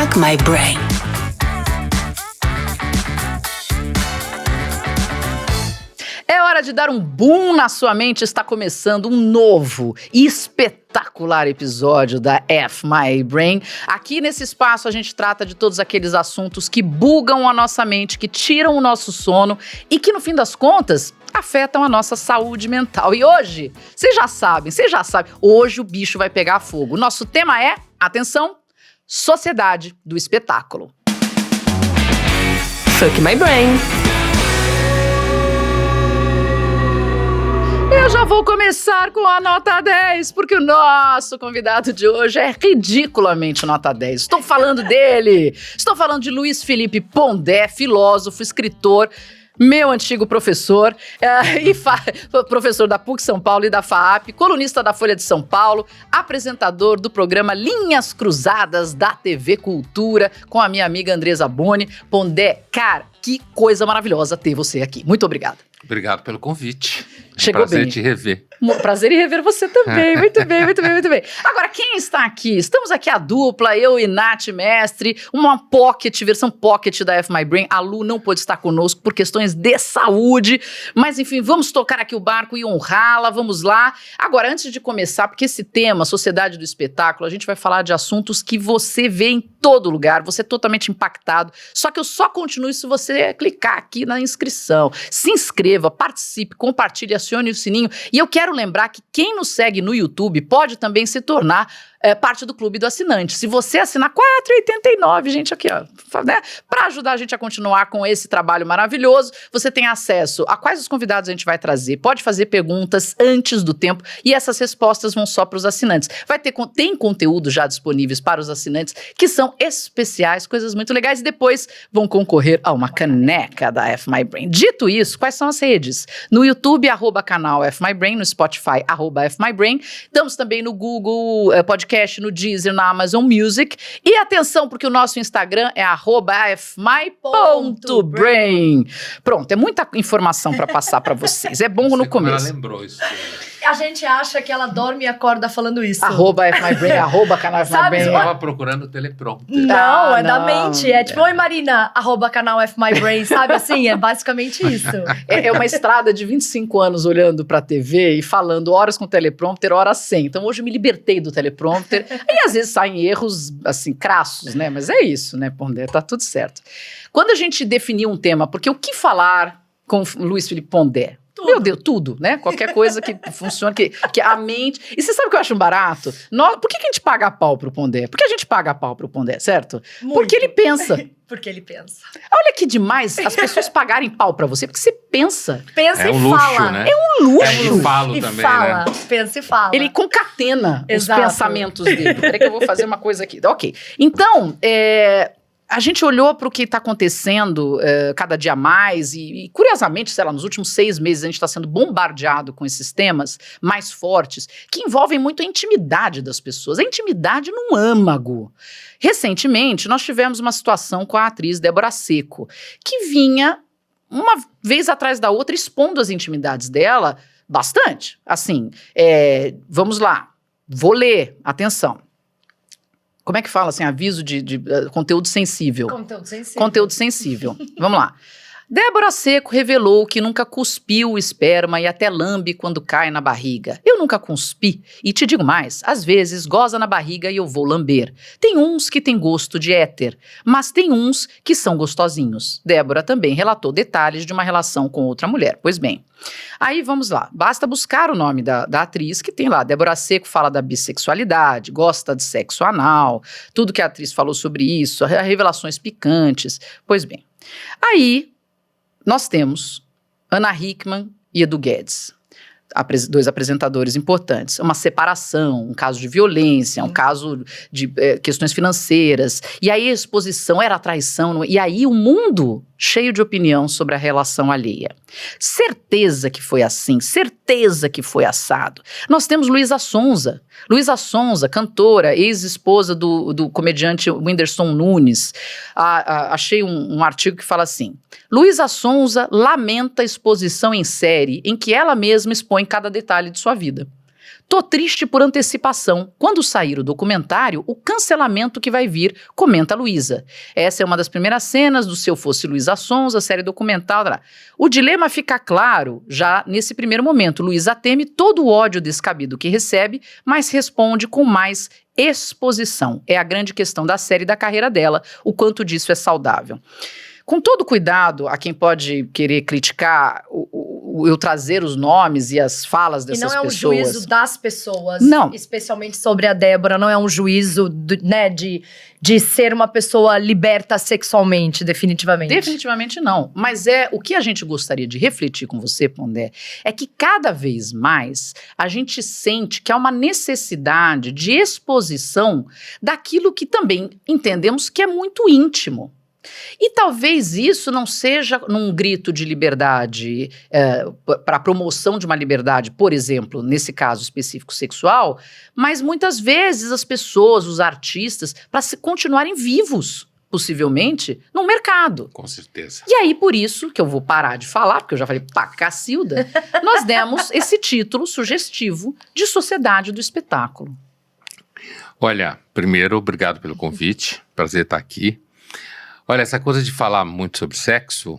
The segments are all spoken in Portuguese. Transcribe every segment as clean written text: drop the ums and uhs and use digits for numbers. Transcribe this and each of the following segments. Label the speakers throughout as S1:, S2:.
S1: Fuck My Brain.
S2: É hora de dar um boom na sua mente. Está começando um novo e espetacular episódio da F My Brain. Aqui nesse espaço a gente trata de todos aqueles assuntos que bugam a nossa mente, que tiram o nosso sono e que no fim das contas afetam a nossa saúde mental. E hoje, vocês já sabem, hoje o bicho vai pegar fogo. Nosso tema é, atenção, sociedade do espetáculo.
S1: Fuck My Brain.
S2: Eu já vou começar com a nota 10, porque o nosso convidado de hoje é ridiculamente nota 10. Estou falando dele, estou falando de Luiz Felipe Pondé, filósofo, escritor, meu antigo professor, professor da PUC São Paulo e da FAAP, colunista da Folha de São Paulo, apresentador do programa Linhas Cruzadas da TV Cultura, com a minha amiga Andresa Boni. Pondé, cara, que coisa maravilhosa ter você aqui. Muito obrigado.
S3: Obrigado pelo convite.
S2: Chegou
S3: prazer
S2: bem.
S3: te rever.
S2: Prazer em rever você também. Muito bem, muito bem, muito bem. Agora, quem está aqui? Estamos aqui a dupla, eu e Nath Mestre, uma versão pocket da F My Brain. A Lu não pôde estar conosco por questões de saúde, mas enfim, vamos tocar aqui o barco e honrá-la, vamos lá. Agora, antes de começar, porque esse tema, Sociedade do Espetáculo, a gente vai falar de assuntos que você vê em todo lugar, você é totalmente impactado, só que eu só continuo se você clicar aqui na inscrição. Se inscreva, participe, compartilhe, acione o sininho. E eu quero lembrar que quem nos segue no YouTube pode também se tornar parte do Clube do Assinante. Se você assinar R$4,89, gente, aqui, ó, né? Para ajudar a gente a continuar com esse trabalho maravilhoso, você tem acesso a quais os convidados a gente vai trazer, pode fazer perguntas antes do tempo e essas respostas vão só para os assinantes. Tem conteúdo já disponíveis para os assinantes que são especiais, coisas muito legais, e depois vão concorrer a uma caneca da F My Brain. Dito isso, quais são as redes? No YouTube, @canal F My Brain, no Spotify, @F My Brain. Estamos também no Google Podcast, no Deezer, na Amazon Music. E atenção, porque o nosso Instagram é @fmy.brain. Pronto, é muita informação para passar para vocês. É bom no começo.
S3: Ela lembrou isso.
S4: A gente acha que ela dorme e acorda falando isso.
S2: @FMyBrain, @canal F My Brain.
S3: Eu estava procurando o teleprompter.
S4: Não, é da
S2: não.
S4: mente. É tipo, oi Marina, @canal F My Brain, sabe assim? É basicamente isso.
S2: É uma estrada de 25 anos olhando pra TV e falando horas com teleprompter, horas sem. Então hoje eu me libertei do teleprompter. E às vezes saem erros, assim, crassos, né? Mas é isso, né, Pondé? Tá tudo certo. Quando a gente definiu um tema, porque o que falar com Luiz Felipe Pondé?
S4: Tudo.
S2: Meu Deus, tudo, né? Qualquer coisa que funcione, que a mente... E você sabe o que eu acho um barato? Por que a gente paga pau pro Pondé? Porque a gente paga pau pro Pondé, certo?
S4: Muito.
S2: Porque ele pensa.
S4: Porque ele pensa.
S2: Olha que demais as pessoas pagarem pau pra você, porque você pensa.
S4: Pensa
S3: É
S4: e
S3: um luxo,
S4: fala.
S3: né?
S2: É um luxo.
S3: E falo
S4: E
S3: também,
S4: fala.
S3: né?
S4: Pensa e fala.
S2: Ele concatena
S4: Exato.
S2: os pensamentos dele. Peraí que eu vou fazer uma coisa aqui. Ok. Então, a gente olhou para o que está acontecendo cada dia mais e, curiosamente, sei lá, nos últimos 6 meses a gente está sendo bombardeado com esses temas mais fortes que envolvem muito a intimidade das pessoas. A intimidade num âmago. Recentemente, nós tivemos uma situação com a atriz Débora Seco, que vinha uma vez atrás da outra expondo as intimidades dela bastante. Assim, vamos lá, vou ler, atenção. Como é que fala assim, aviso de conteúdo sensível?
S4: Conteúdo sensível.
S2: Conteúdo sensível. Vamos lá. Débora Seco revelou que nunca cuspiu o esperma e até lambe quando cai na barriga. Eu nunca cuspi e te digo mais, às vezes goza na barriga e eu vou lamber. Tem uns que têm gosto de éter, mas tem uns que são gostosinhos. Débora também relatou detalhes de uma relação com outra mulher. Pois bem, aí vamos lá, basta buscar o nome da atriz que tem lá. Débora Seco fala da bissexualidade, gosta de sexo anal, tudo que a atriz falou sobre isso, revelações picantes. Pois bem, aí nós temos Ana Hickman e Edu Guedes, dois apresentadores importantes. Uma separação, um caso de violência, um caso de questões financeiras. E aí a exposição era traição. E aí o mundo cheio de opinião sobre a relação alheia. Certeza que foi assim, certeza que foi assado. Nós temos Luísa Sonza. Luísa Sonza, cantora, ex-esposa do comediante Whindersson Nunes. Achei um artigo que fala assim: Luísa Sonza lamenta exposição em série em que ela mesma expõe cada detalhe de sua vida. Tô triste por antecipação. Quando sair o documentário, o cancelamento que vai vir, comenta a Luísa. Essa é uma das primeiras cenas do Se Eu Fosse Luísa Sons, a série documental. O dilema fica claro já nesse primeiro momento. Luísa teme todo o ódio descabido que recebe, mas responde com mais exposição. É a grande questão da série e da carreira dela, o quanto disso é saudável. Com todo cuidado a quem pode querer criticar eu trazer os nomes e as falas dessas pessoas.
S4: E não é um juízo das pessoas,
S2: não.
S4: Especialmente sobre a Débora, não é um juízo de ser uma pessoa liberta sexualmente, definitivamente.
S2: Definitivamente não, mas o que a gente gostaria de refletir com você, Pondé, é que cada vez mais a gente sente que há uma necessidade de exposição daquilo que também entendemos que é muito íntimo. E talvez isso não seja num grito de liberdade, para a promoção de uma liberdade, por exemplo, nesse caso específico sexual, mas muitas vezes as pessoas, os artistas, para continuarem vivos, possivelmente, no mercado.
S3: Com certeza.
S2: E aí, por isso, que eu vou parar de falar, porque eu já falei pra cacilda, nós demos esse título sugestivo de Sociedade do Espetáculo.
S3: Olha, primeiro, obrigado pelo convite, prazer estar aqui. Olha, essa coisa de falar muito sobre sexo,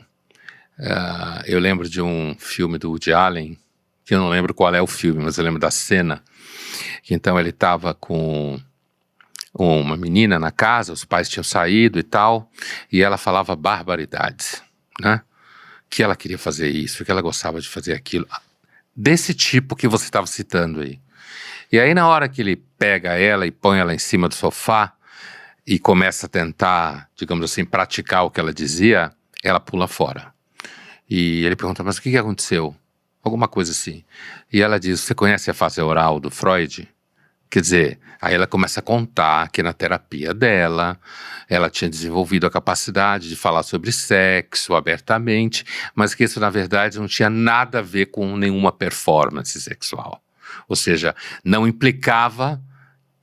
S3: eu lembro de um filme do Woody Allen, que eu não lembro qual é o filme, mas eu lembro da cena, que então ele estava com uma menina na casa, os pais tinham saído e tal, e ela falava barbaridades, né? Que ela queria fazer isso, que ela gostava de fazer aquilo, desse tipo que você estava citando aí. E aí na hora que ele pega ela e põe ela em cima do sofá, e começa a tentar, digamos assim, praticar o que ela dizia, ela pula fora. E ele pergunta, mas o que aconteceu? Alguma coisa assim. E ela diz, você conhece a fase oral do Freud? Quer dizer, aí ela começa a contar que na terapia dela, ela tinha desenvolvido a capacidade de falar sobre sexo abertamente, mas que isso, na verdade, não tinha nada a ver com nenhuma performance sexual. Ou seja, não implicava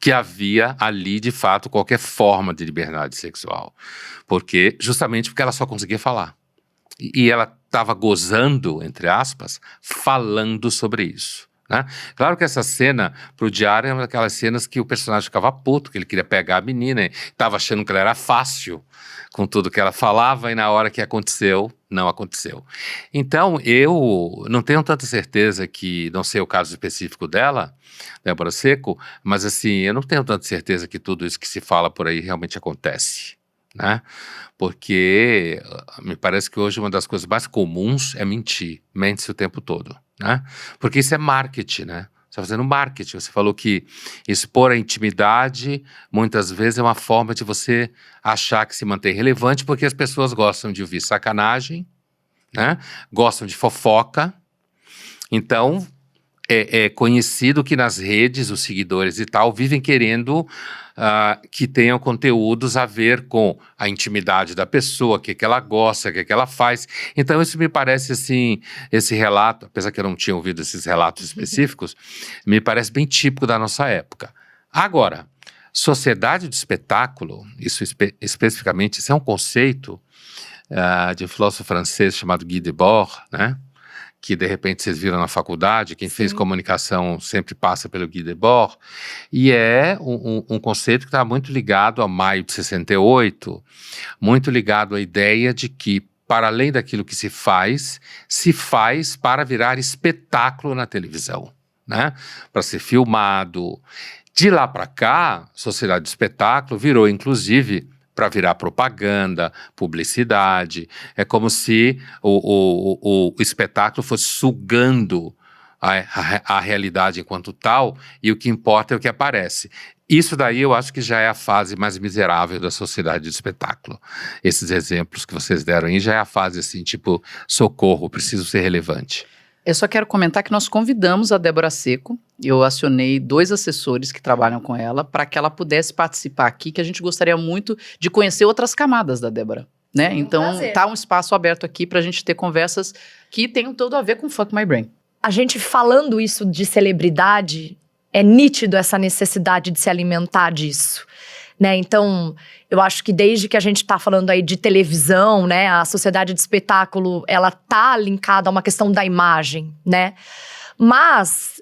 S3: que havia ali, de fato, qualquer forma de liberdade sexual. Justamente porque ela só conseguia falar. E ela estava gozando, entre aspas, falando sobre isso, né? Claro que essa cena, pro diário, é uma daquelas cenas que o personagem ficava puto, que ele queria pegar a menina, estava achando que ela era fácil com tudo que ela falava, e na hora que aconteceu, não aconteceu. Então, eu não tenho tanta certeza que, não sei o caso específico dela, Débora Seco, mas assim, eu não tenho tanta certeza que tudo isso que se fala por aí realmente acontece, né? Porque me parece que hoje uma das coisas mais comuns é mentir, mente-se o tempo todo, né? Porque isso é marketing, né? Você está fazendo marketing, você falou que expor a intimidade muitas vezes é uma forma de você achar que se mantém relevante, porque as pessoas gostam de ouvir sacanagem, né? Gostam de fofoca, então é conhecido que nas redes os seguidores e tal vivem querendo que tenham conteúdos a ver com a intimidade da pessoa, o que ela gosta, o que ela faz. Então isso me parece assim, esse relato, apesar que eu não tinha ouvido esses relatos específicos, me parece bem típico da nossa época. Agora, sociedade de espetáculo, isso especificamente, isso é um conceito de um filósofo francês chamado Guy Debord, né? Que de repente vocês viram na faculdade, quem fez comunicação sempre passa pelo Guy Debord, e é um conceito que está muito ligado a maio de 68, muito ligado à ideia de que, para além daquilo que se faz para virar espetáculo na televisão, né? Para ser filmado. De lá para cá, Sociedade do Espetáculo virou, inclusive, para virar propaganda, publicidade. É como se o espetáculo fosse sugando a realidade enquanto tal, e o que importa é o que aparece. Isso daí eu acho que já é a fase mais miserável da sociedade do espetáculo. Esses exemplos que vocês deram aí já é a fase assim, tipo, socorro, preciso ser relevante.
S2: Eu só quero comentar que nós convidamos a Débora Seco, eu acionei 2 assessores que trabalham com ela para que ela pudesse participar aqui, que a gente gostaria muito de conhecer outras camadas da Débora, né?
S4: Sim,
S2: então tá um espaço aberto aqui para a gente ter conversas que tenham tudo a ver com Fuck My Brain.
S4: A gente falando isso de celebridade, é nítido essa necessidade de se alimentar disso, né? Então, eu acho que desde que a gente tá falando aí de televisão, né, a sociedade de espetáculo, ela tá linkada a uma questão da imagem, né? Mas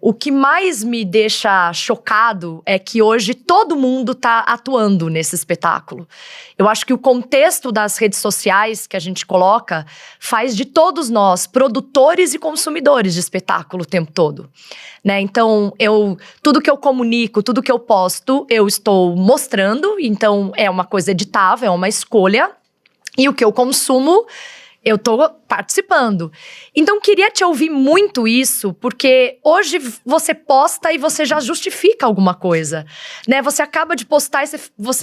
S4: O que mais me deixa chocado é que hoje todo mundo está atuando nesse espetáculo. Eu acho que o contexto das redes sociais que a gente coloca faz de todos nós produtores e consumidores de espetáculo o tempo todo, né? Então, tudo que eu comunico, tudo que eu posto, eu estou mostrando. Então, é uma coisa editável, é uma escolha. E o que eu consumo, eu tô participando. Então, queria te ouvir muito isso, porque hoje você posta e você já justifica alguma coisa, né? Você acaba de postar e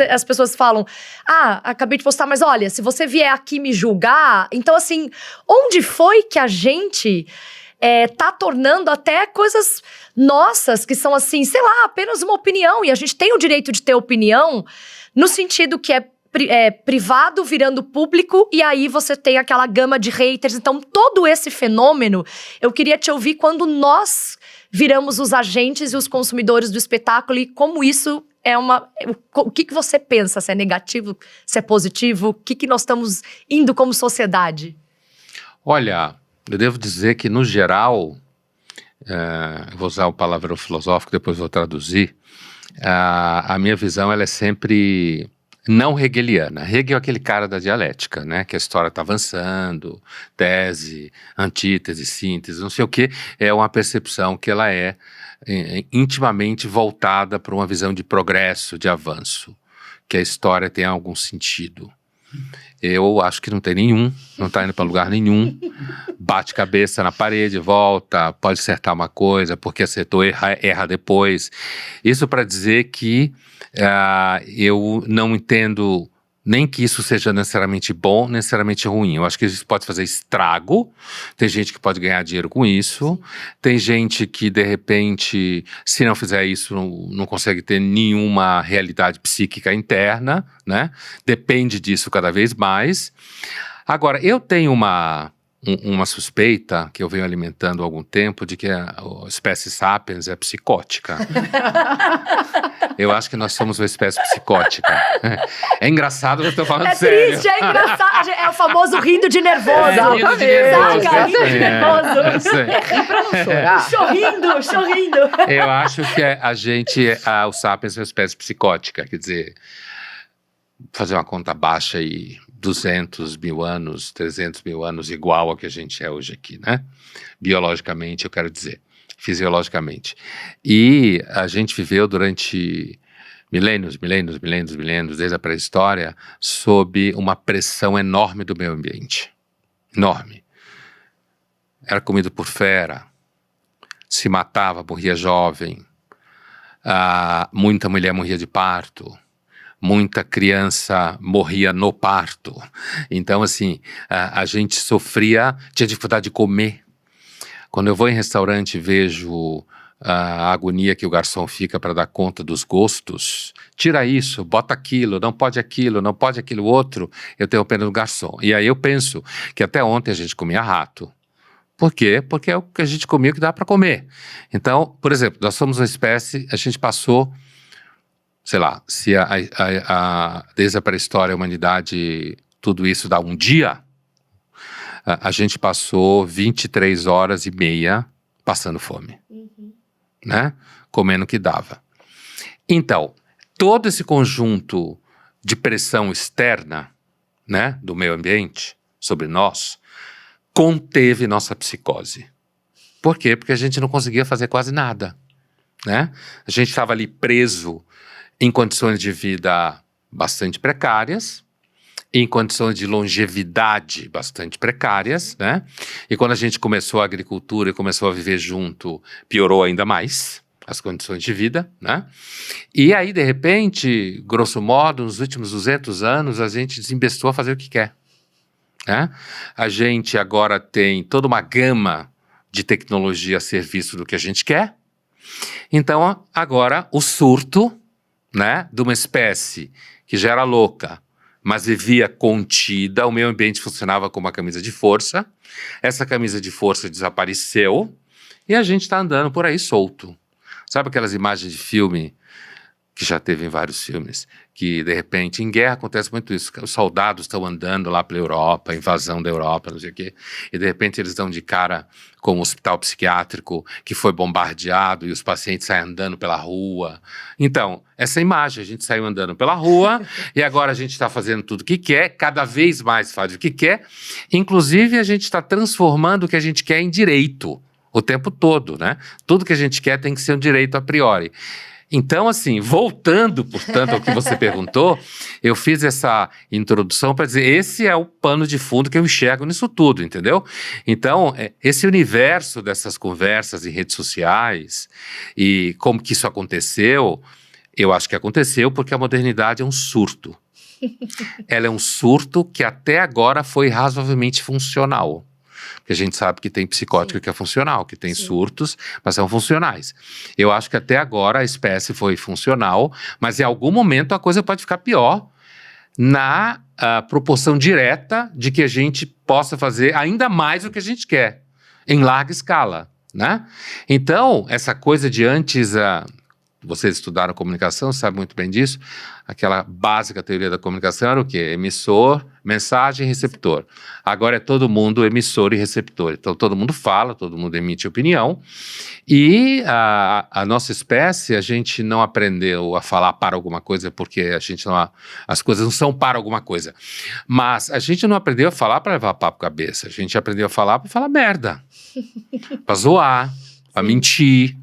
S4: as pessoas falam, acabei de postar, mas olha, se você vier aqui me julgar... Então, assim, onde foi que a gente tá tornando até coisas nossas, que são assim, sei lá, apenas uma opinião, e a gente tem o direito de ter opinião, no sentido que é privado virando público, e aí você tem aquela gama de haters. Então, todo esse fenômeno, eu queria te ouvir quando nós viramos os agentes e os consumidores do espetáculo, e como isso é o que você pensa? Se é negativo, se é positivo? O que nós estamos indo como sociedade?
S3: Olha, eu devo dizer que, no geral, eu vou usar o palavrão filosófico, depois vou traduzir, a minha visão ela é sempre... não hegeliana. Hegel é aquele cara da dialética, né? Que a história está avançando, tese, antítese, síntese, não sei o quê. É uma percepção que ela é intimamente voltada para uma visão de progresso, de avanço. Que a história tem algum sentido. Eu acho que não tem nenhum, não está indo para lugar nenhum. Bate cabeça na parede, volta, pode acertar uma coisa, porque acertou, erra depois. Isso para dizer que eu não entendo nem que isso seja necessariamente bom, necessariamente ruim. Eu acho que isso pode fazer estrago. Tem gente que pode ganhar dinheiro com isso. Tem gente que, de repente, se não fizer isso, não consegue ter nenhuma realidade psíquica interna, né? Depende disso cada vez mais. Agora, eu tenho uma suspeita que eu venho alimentando há algum tempo de que a espécie sapiens é psicótica. Eu acho que nós somos uma espécie psicótica. É engraçado, eu estou falando sério.
S4: É triste, é engraçado. É o famoso rindo de nervoso.
S3: Rindo de nervoso.
S4: Saca? Rindo de nervoso.
S2: Ri pra não chorar.
S4: Chorrindo.
S3: Eu acho que o sapiens é uma espécie psicótica. Quer dizer, fazer uma conta baixa aí, 200 mil anos, 300 mil anos, igual ao que a gente é hoje aqui, né? Biologicamente, eu quero dizer, fisiologicamente. E a gente viveu durante milênios, desde a pré-história, sob uma pressão enorme do meio ambiente. Enorme. Era comido por fera, se matava, morria jovem, muita mulher morria de parto, muita criança morria no parto. Então, assim, a gente sofria, tinha dificuldade de comer. Quando eu vou em restaurante e vejo a agonia que o garçom fica para dar conta dos gostos, tira isso, bota aquilo, não pode aquilo outro, eu tenho pena do garçom. E aí eu penso que até ontem a gente comia rato. Por quê? Porque é o que a gente comia, o que dá para comer. Então, por exemplo, nós somos uma espécie, a gente passou... sei lá, se desde a pré-história, a humanidade, tudo isso dá um dia, a gente passou 23 horas e meia passando fome, né? Comendo o que dava. Então, todo esse conjunto de pressão externa, né, do meio ambiente sobre nós, conteve nossa psicose. Por quê? Porque a gente não conseguia fazer quase nada, né? A gente estava ali preso em condições de vida bastante precárias, em condições de longevidade bastante precárias, né? E quando a gente começou a agricultura e começou a viver junto, piorou ainda mais as condições de vida, né? E aí, de repente, grosso modo, nos últimos 200 anos, a gente desembestou a fazer o que quer, né? A gente agora tem toda uma gama de tecnologia a serviço do que a gente quer. Então, agora, o surto, né, de uma espécie que já era louca, mas vivia contida, o meio ambiente funcionava como uma camisa de força, essa camisa de força desapareceu e a gente está andando por aí solto. Sabe aquelas imagens de filme que já teve em vários filmes, que de repente em guerra acontece muito isso, os soldados estão andando lá pela Europa, invasão da Europa, não sei o quê, e de repente eles dão de cara com um hospital psiquiátrico que foi bombardeado e os pacientes saem andando pela rua. Então, essa imagem, a gente saiu andando pela rua e agora a gente está fazendo tudo o que quer, cada vez mais faz o que quer, inclusive a gente está transformando o que a gente quer em direito o tempo todo, né? Tudo que a gente quer tem que ser um direito a priori. Então, assim, voltando, portanto, ao que você perguntou, eu fiz essa introdução para dizer, esse é o pano de fundo que eu enxergo nisso tudo, entendeu? Então, esse universo dessas conversas em redes sociais e como que isso aconteceu, eu acho que aconteceu porque a modernidade é um surto. Ela é um surto que até agora foi razoavelmente funcional. Porque a gente sabe que tem psicótico que é funcional, que tem surtos, mas são funcionais. Eu acho que até agora a espécie foi funcional, mas em algum momento a coisa pode ficar pior na proporção direta de que a gente possa fazer ainda mais o que a gente quer, em larga escala, né? Então, essa coisa de antes... vocês estudaram comunicação, sabem muito bem disso. Aquela básica teoria da comunicação era o quê? Emissor, mensagem, receptor. Agora é todo mundo emissor e receptor. Então todo mundo fala, todo mundo emite opinião. E a nossa espécie, a gente não aprendeu a falar para alguma coisa porque a gente não... as coisas não são para alguma coisa. Mas a gente não aprendeu a falar para levar papo cabeça. A gente aprendeu a falar para falar merda. Para zoar, para mentir,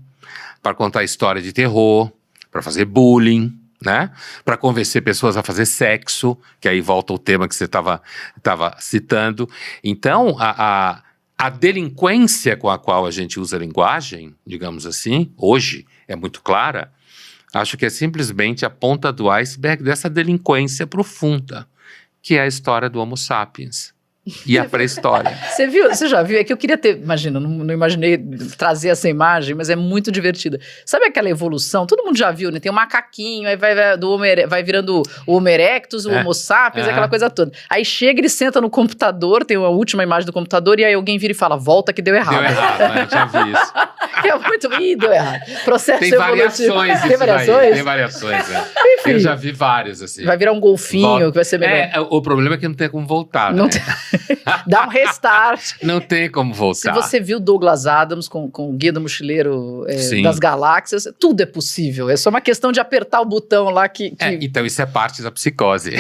S3: para contar história de terror, para fazer bullying, né? Para convencer pessoas a fazer sexo, que aí volta o tema que você estava citando. Então, a delinquência com a qual a gente usa a linguagem, digamos assim, hoje é muito clara, acho que é simplesmente a ponta do iceberg dessa delinquência profunda, que é a história do Homo sapiens. E a pré-história.
S2: Você já viu? É que eu queria ter, imagina, não imaginei trazer essa imagem, mas é muito divertida. Sabe aquela evolução? Todo mundo já viu, né? Tem um macaquinho, aí vai virando o Homo erectus, o Homo sapiens, aquela coisa toda. Aí chega, ele senta no computador, tem a última imagem do computador, e aí alguém vira e fala, volta que deu errado.
S3: Deu errado, né? Eu já vi isso.
S2: É muito... Ih, deu errado. Processo
S3: tem
S2: evolutivo.
S3: Variações
S2: Tem variações?
S3: Tem variações,
S2: Enfim.
S3: Eu já vi vários, assim.
S2: Vai virar um golfinho, que vai ser melhor.
S3: O problema é que não tem como voltar,
S2: Não
S3: né?
S2: Dá um restart.
S3: Não tem como voltar.
S2: Se você viu Douglas Adams com o Guia do Mochileiro das Galáxias, tudo é possível. É só uma questão de apertar o botão lá que...
S3: Então isso é parte da psicose.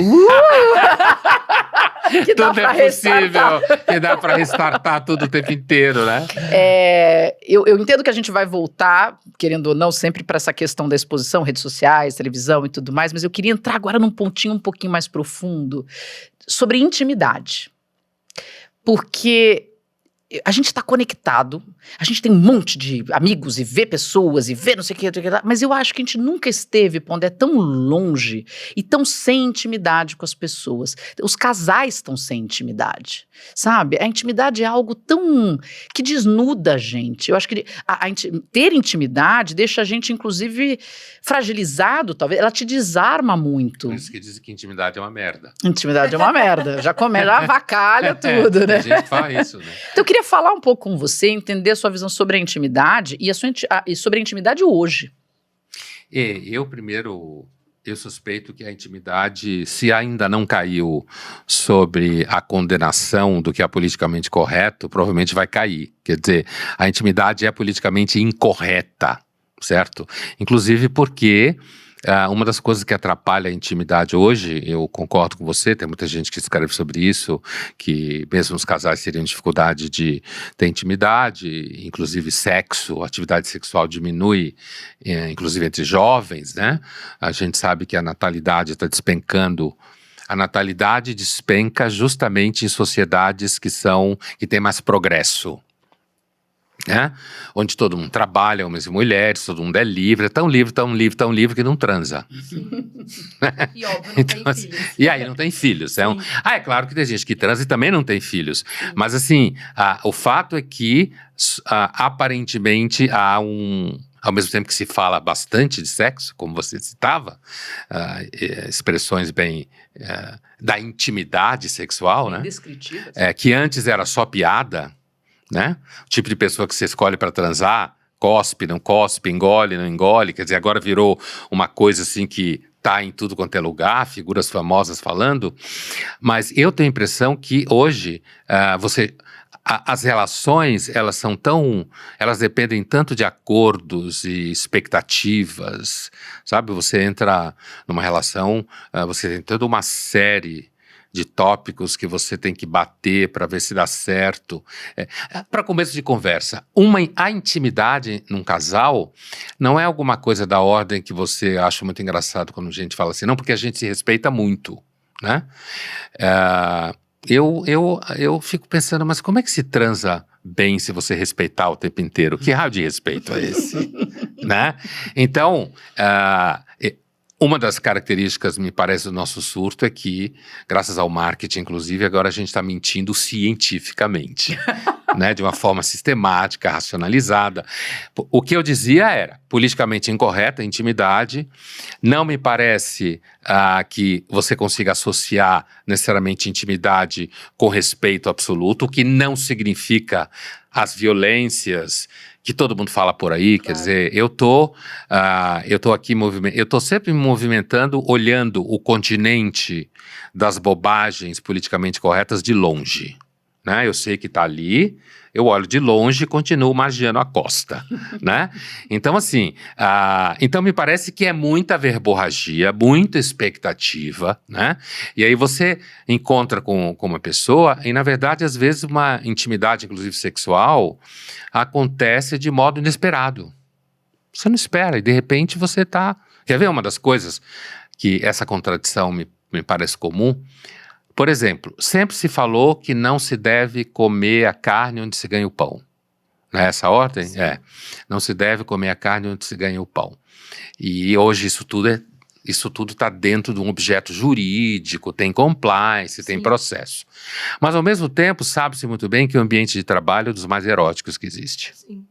S2: Que dá
S3: tudo
S2: pra
S3: é possível,
S2: restartar.
S3: que dá para restartar tudo o tempo inteiro, né?
S2: Eu entendo que a gente vai voltar, querendo ou não, sempre para essa questão da exposição, redes sociais, televisão e tudo mais, mas eu queria entrar agora num pontinho um pouquinho mais profundo sobre intimidade. Porque a gente está conectado, a gente tem um monte de amigos e vê pessoas e vê não sei o que, mas eu acho que a gente nunca esteve, Pondé, tão longe e tão sem intimidade com as pessoas. Os casais estão sem intimidade, sabe? A intimidade é algo tão... que desnuda a gente. Eu acho que ter intimidade deixa a gente, inclusive, fragilizado, talvez. Ela te desarma muito.
S3: Por isso que dizem que intimidade é uma merda.
S2: Intimidade é uma merda. Já avacalha tudo, né?
S3: Tem gente que fala isso, né?
S2: Então eu queria falar um pouco com você, entender a sua visão sobre a intimidade e sobre a intimidade hoje.
S3: Eu suspeito que a intimidade, se ainda não caiu sobre a condenação do que é politicamente correto, provavelmente vai cair. Quer dizer, a intimidade é politicamente incorreta, certo? Inclusive porque... uma das coisas que atrapalha a intimidade hoje, eu concordo com você, tem muita gente que escreve sobre isso, que mesmo os casais teriam dificuldade de ter intimidade, inclusive sexo, atividade sexual diminui, inclusive entre jovens, né? A gente sabe que a natalidade está despencando. A natalidade despenca justamente em sociedades que têm mais progresso. Né? Onde todo mundo trabalha, homens e mulheres, todo mundo é livre, tão livre que não transa.
S4: E óbvio, não
S3: Então,
S4: tem filhos.
S3: E aí não tem filhos. É claro que tem gente que transa e também não tem filhos. Mas assim, o fato é que aparentemente há ao mesmo tempo que se fala bastante de sexo, como você citava, expressões bem da intimidade sexual, né?
S2: Indescritíveis.
S3: Que antes era só piada, né? O tipo de pessoa que você escolhe para transar cospe, não cospe, engole, não engole, quer dizer, agora virou uma coisa assim que tá em tudo quanto é lugar, figuras famosas falando, mas eu tenho a impressão que hoje as relações, elas dependem tanto de acordos e expectativas, sabe? Você entra numa relação, você tem toda uma série de tópicos que você tem que bater para ver se dá certo. Para começo de conversa, a intimidade num casal não é alguma coisa da ordem que você acha muito engraçado quando a gente fala assim, não, porque a gente se respeita muito, né? Eu fico pensando, mas como é que se transa bem se você respeitar o tempo inteiro? Que raio de respeito é esse? Né? Então, uma das características, me parece, do nosso surto é que, graças ao marketing, inclusive, agora a gente está mentindo cientificamente, né? De uma forma sistemática, racionalizada. O que eu dizia era, politicamente incorreta, intimidade. Não me parece que você consiga associar necessariamente intimidade com respeito absoluto, o que não significa as violências que todo mundo fala por aí, claro. Quer dizer, eu tô aqui eu tô sempre me movimentando, olhando o continente das bobagens politicamente corretas de longe, né? Eu sei que tá ali, eu olho de longe e continuo magiando a costa, né? Então, assim, então me parece que é muita verborragia, muita expectativa, né? E aí você encontra com uma pessoa e, na verdade, às vezes uma intimidade, inclusive sexual, acontece de modo inesperado. Você não espera e, de repente, você tá... Quer ver uma das coisas que essa contradição me parece comum? Por exemplo, sempre se falou que não se deve comer a carne onde se ganha o pão. Não é essa a ordem? Sim. Não se deve comer a carne onde se ganha o pão. E hoje isso tudo está dentro de um objeto jurídico, tem compliance, tem processo. Mas, ao mesmo tempo, sabe-se muito bem que o ambiente de trabalho é dos mais eróticos que existe. Sim.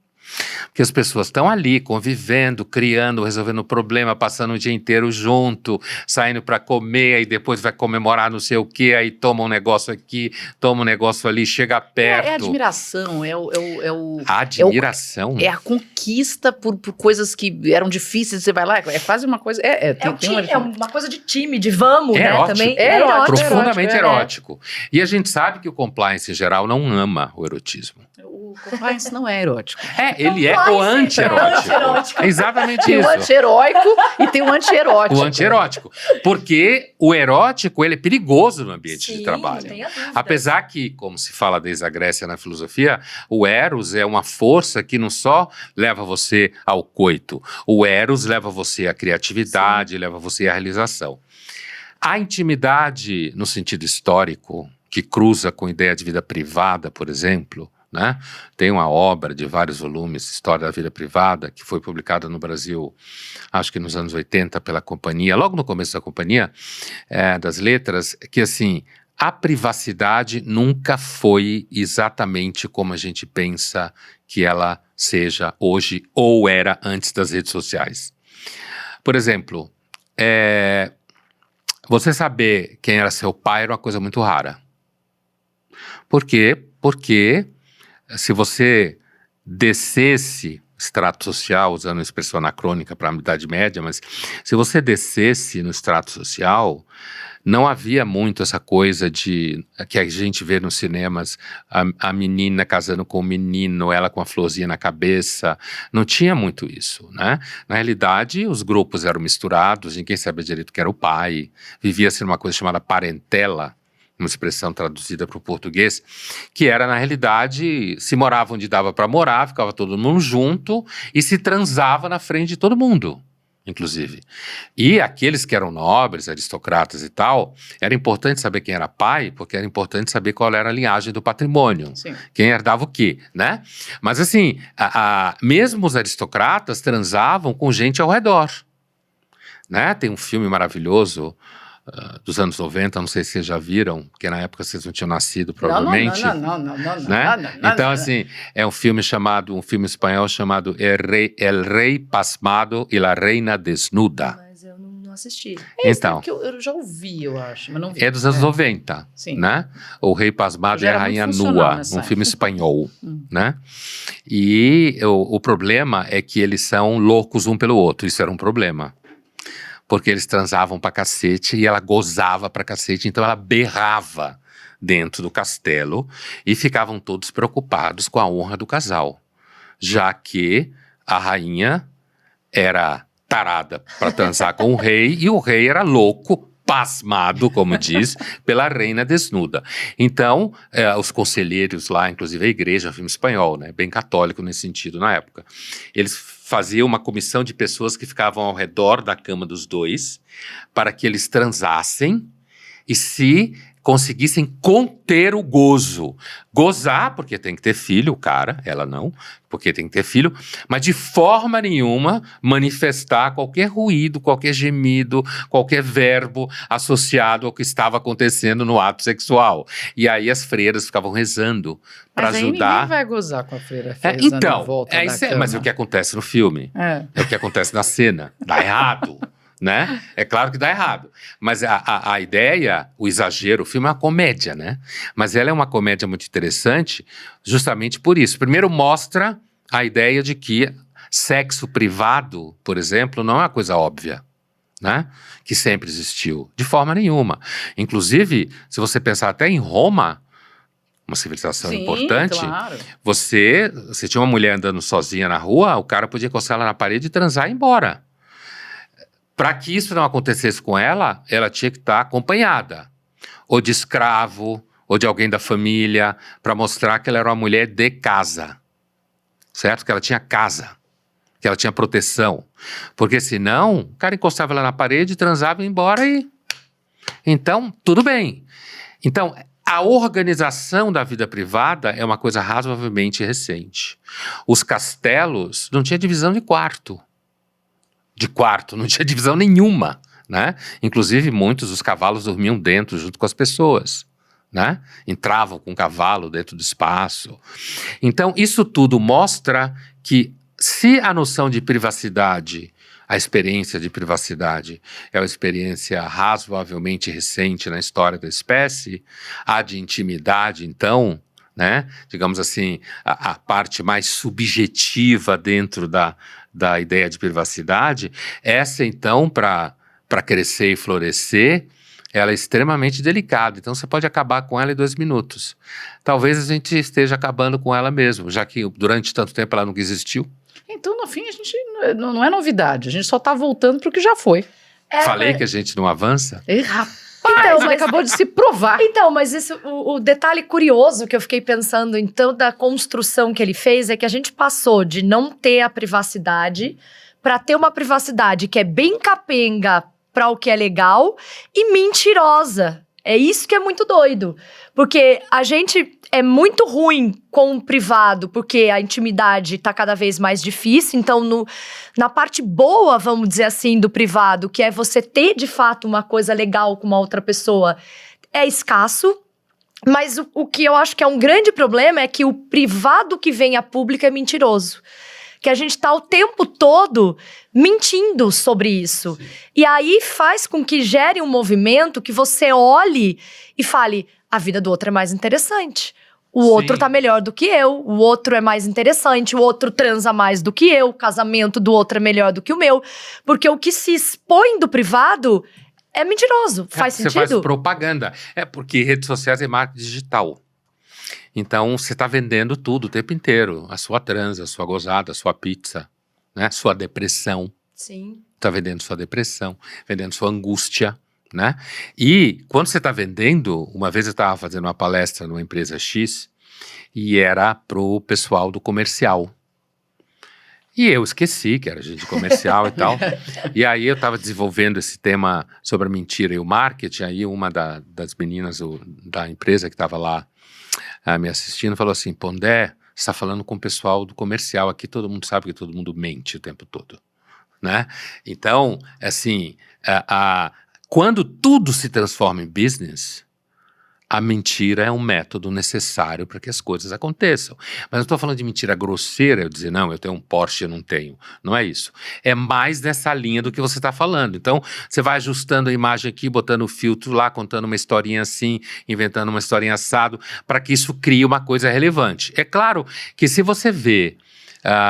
S3: Porque as pessoas estão ali, convivendo, criando, resolvendo problema, passando o dia inteiro junto, saindo para comer, aí depois vai comemorar não sei o quê, aí toma um negócio aqui, toma um negócio ali, chega perto.
S2: É a admiração,
S3: A admiração?
S2: É a conquista por coisas que eram difíceis, você vai lá, é quase uma coisa... É
S4: uma coisa de time, de vamos, né?
S3: Erótico,
S4: também.
S3: É erótico, profundamente erótico. E a gente sabe que o compliance, em geral, não ama o erotismo.
S2: O compliance não é erótico.
S3: Ele é o anti-erótico. É exatamente
S2: tem
S3: isso.
S2: Tem o anti-heróico e tem o anti-erótico.
S3: O anti-erótico. Porque o erótico, ele é perigoso no ambiente de trabalho.
S4: Tem a dúvida.
S3: Apesar que, como se fala desde a Grécia na filosofia, o eros é uma força que não só leva você ao coito. O eros leva você à criatividade, leva você à realização. A intimidade, no sentido histórico, que cruza com a ideia de vida privada, por exemplo, né? Tem uma obra de vários volumes, História da Vida Privada, que foi publicada no Brasil, acho que nos anos 80, pela Companhia, logo no começo da Companhia das Letras, que assim, a privacidade nunca foi exatamente como a gente pensa que ela seja hoje ou era antes das redes sociais. Por exemplo, você saber quem era seu pai era uma coisa muito rara. Por quê? Porque se você descesse extrato social, usando a expressão anacrônica para a Idade Média, mas se você descesse no extrato social, não havia muito essa coisa de que a gente vê nos cinemas, a menina casando com o menino, ela com a florzinha na cabeça, não tinha muito isso, né? Na realidade, os grupos eram misturados, ninguém sabia direito que era o pai, vivia-se numa coisa chamada parentela, uma expressão traduzida para o português, que era, na realidade, se morava onde dava para morar, ficava todo mundo junto e se transava na frente de todo mundo, inclusive. E aqueles que eram nobres, aristocratas e tal, era importante saber quem era pai, porque era importante saber qual era a linhagem do patrimônio, Sim. Quem herdava o quê, né? Mas assim, mesmo os aristocratas transavam com gente ao redor, né? Tem um filme maravilhoso dos anos 90, não sei se vocês já viram, porque na época vocês não tinham nascido, provavelmente. Não. Então, assim, é um filme espanhol chamado El Rey Pasmado e la Reina Desnuda.
S4: Mas eu não assisti.
S3: Então,
S2: Que eu já ouvi, eu acho, mas não vi.
S3: é dos anos 90,
S2: Sim.
S3: né? O Rei Pasmado
S2: Já
S3: e a
S2: era
S3: Rainha
S2: muito funcional
S3: Nua,
S2: nessa
S3: um
S2: época.
S3: filme espanhol, né? E o problema é que eles são loucos um pelo outro, isso era um problema. Porque eles transavam pra cacete e ela gozava pra cacete, então ela berrava dentro do castelo e ficavam todos preocupados com a honra do casal, já que a rainha era tarada pra transar com o rei e o rei era louco, pasmado, como diz, pela reina desnuda. Então, os conselheiros lá, inclusive a igreja, um filme espanhol, né, bem católico nesse sentido na época, eles faziam uma comissão de pessoas que ficavam ao redor da cama dos dois para que eles transassem e se conseguissem conter o gozo. Gozar, porque tem que ter filho, o cara, ela não, porque tem que ter filho, mas de forma nenhuma manifestar qualquer ruído, qualquer gemido, qualquer verbo associado ao que estava acontecendo no ato sexual. E aí as freiras ficavam rezando para
S2: Mas aí
S3: ajudar.
S2: ninguém vai gozar com a freira rezando
S3: Então,
S2: em volta da
S3: isso
S2: cama.
S3: mas é o que acontece no filme. É o que acontece na cena. Dá errado. Né? É claro que dá errado, mas a ideia, o exagero, o filme é uma comédia, né? Mas ela é uma comédia muito interessante justamente por isso. Primeiro mostra a ideia de que sexo privado, por exemplo, não é uma coisa óbvia, né? Que sempre existiu, de forma nenhuma. Inclusive, se você pensar até em Roma, uma civilização importante,
S2: claro.
S3: você tinha uma mulher andando sozinha na rua, o cara podia encostar ela na parede e transar e ir embora. Para que isso não acontecesse com ela, ela tinha que estar acompanhada, ou de escravo, ou de alguém da família, para mostrar que ela era uma mulher de casa, certo? Que ela tinha casa, que ela tinha proteção, porque senão o cara encostava ela na parede, transava e ia embora e... Então, tudo bem. Então, a organização da vida privada é uma coisa razoavelmente recente. Os castelos não tinha divisão de quarto, não tinha divisão nenhuma, né? Inclusive, muitos dos cavalos dormiam dentro, junto com as pessoas, né? Entravam com o cavalo dentro do espaço. Então, isso tudo mostra que se a noção de privacidade, a experiência de privacidade é uma experiência razoavelmente recente na história da espécie, a de intimidade, então, né? Digamos assim, a parte mais subjetiva dentro da ideia de privacidade, essa então, para crescer e florescer, ela é extremamente delicada, então você pode acabar com ela em 2 minutos. Talvez a gente esteja acabando com ela mesmo, já que durante tanto tempo ela nunca existiu.
S2: Então, no fim, a gente não é novidade, a gente só tá voltando pro que já foi.
S3: Falei que a gente não avança?
S2: Rapaz,
S4: Então,
S2: ele
S4: mas-
S2: acabou de se provar.
S4: Então, mas isso, o detalhe curioso que eu fiquei pensando, então, da construção que ele fez é que a gente passou de não ter a privacidade para ter uma privacidade que é bem capenga para o que é legal e mentirosa. É isso que é muito doido. Porque a gente é muito ruim com o privado, porque a intimidade tá cada vez mais difícil. Então, na parte boa, vamos dizer assim, do privado, que é você ter de fato uma coisa legal com uma outra pessoa, é escasso. Mas o que eu acho que é um grande problema é que o privado que vem a público é mentiroso. Que a gente tá o tempo todo mentindo sobre isso.
S3: Sim.
S4: E aí faz com que gere um movimento que você olhe e fale, a vida do outro é mais interessante. O
S3: Sim.
S4: outro tá melhor do que eu, o outro é mais interessante, o outro transa mais do que eu, o casamento do outro é melhor do que o meu. Porque o que se expõe do privado é mentiroso. Faz
S3: Você
S4: sentido?
S3: faz propaganda. É porque redes sociais é marketing digital. Então, você está vendendo tudo o tempo inteiro. A sua transa, a sua gozada, a sua pizza, né? Sua depressão.
S4: Sim.
S3: Está vendendo sua depressão, vendendo sua angústia, né? E quando você está vendendo, uma vez eu estava fazendo uma palestra numa empresa X e era pro pessoal do comercial. E eu esqueci que era gente comercial e tal. E aí eu estava desenvolvendo esse tema sobre a mentira e o marketing. Aí uma das meninas da empresa que estava lá me assistindo falou assim, Pondé, você está falando com o pessoal do comercial aqui, todo mundo sabe que todo mundo mente o tempo todo, né? Então, assim, quando tudo se transforma em business, a mentira é um método necessário para que as coisas aconteçam. Mas não estou falando de mentira grosseira, eu dizer, não, eu tenho um Porsche, eu não tenho. Não é isso. É mais nessa linha do que você está falando. Então, você vai ajustando a imagem aqui, botando o filtro lá, contando uma historinha assim, inventando uma historinha assado, para que isso crie uma coisa relevante. É claro que se você vê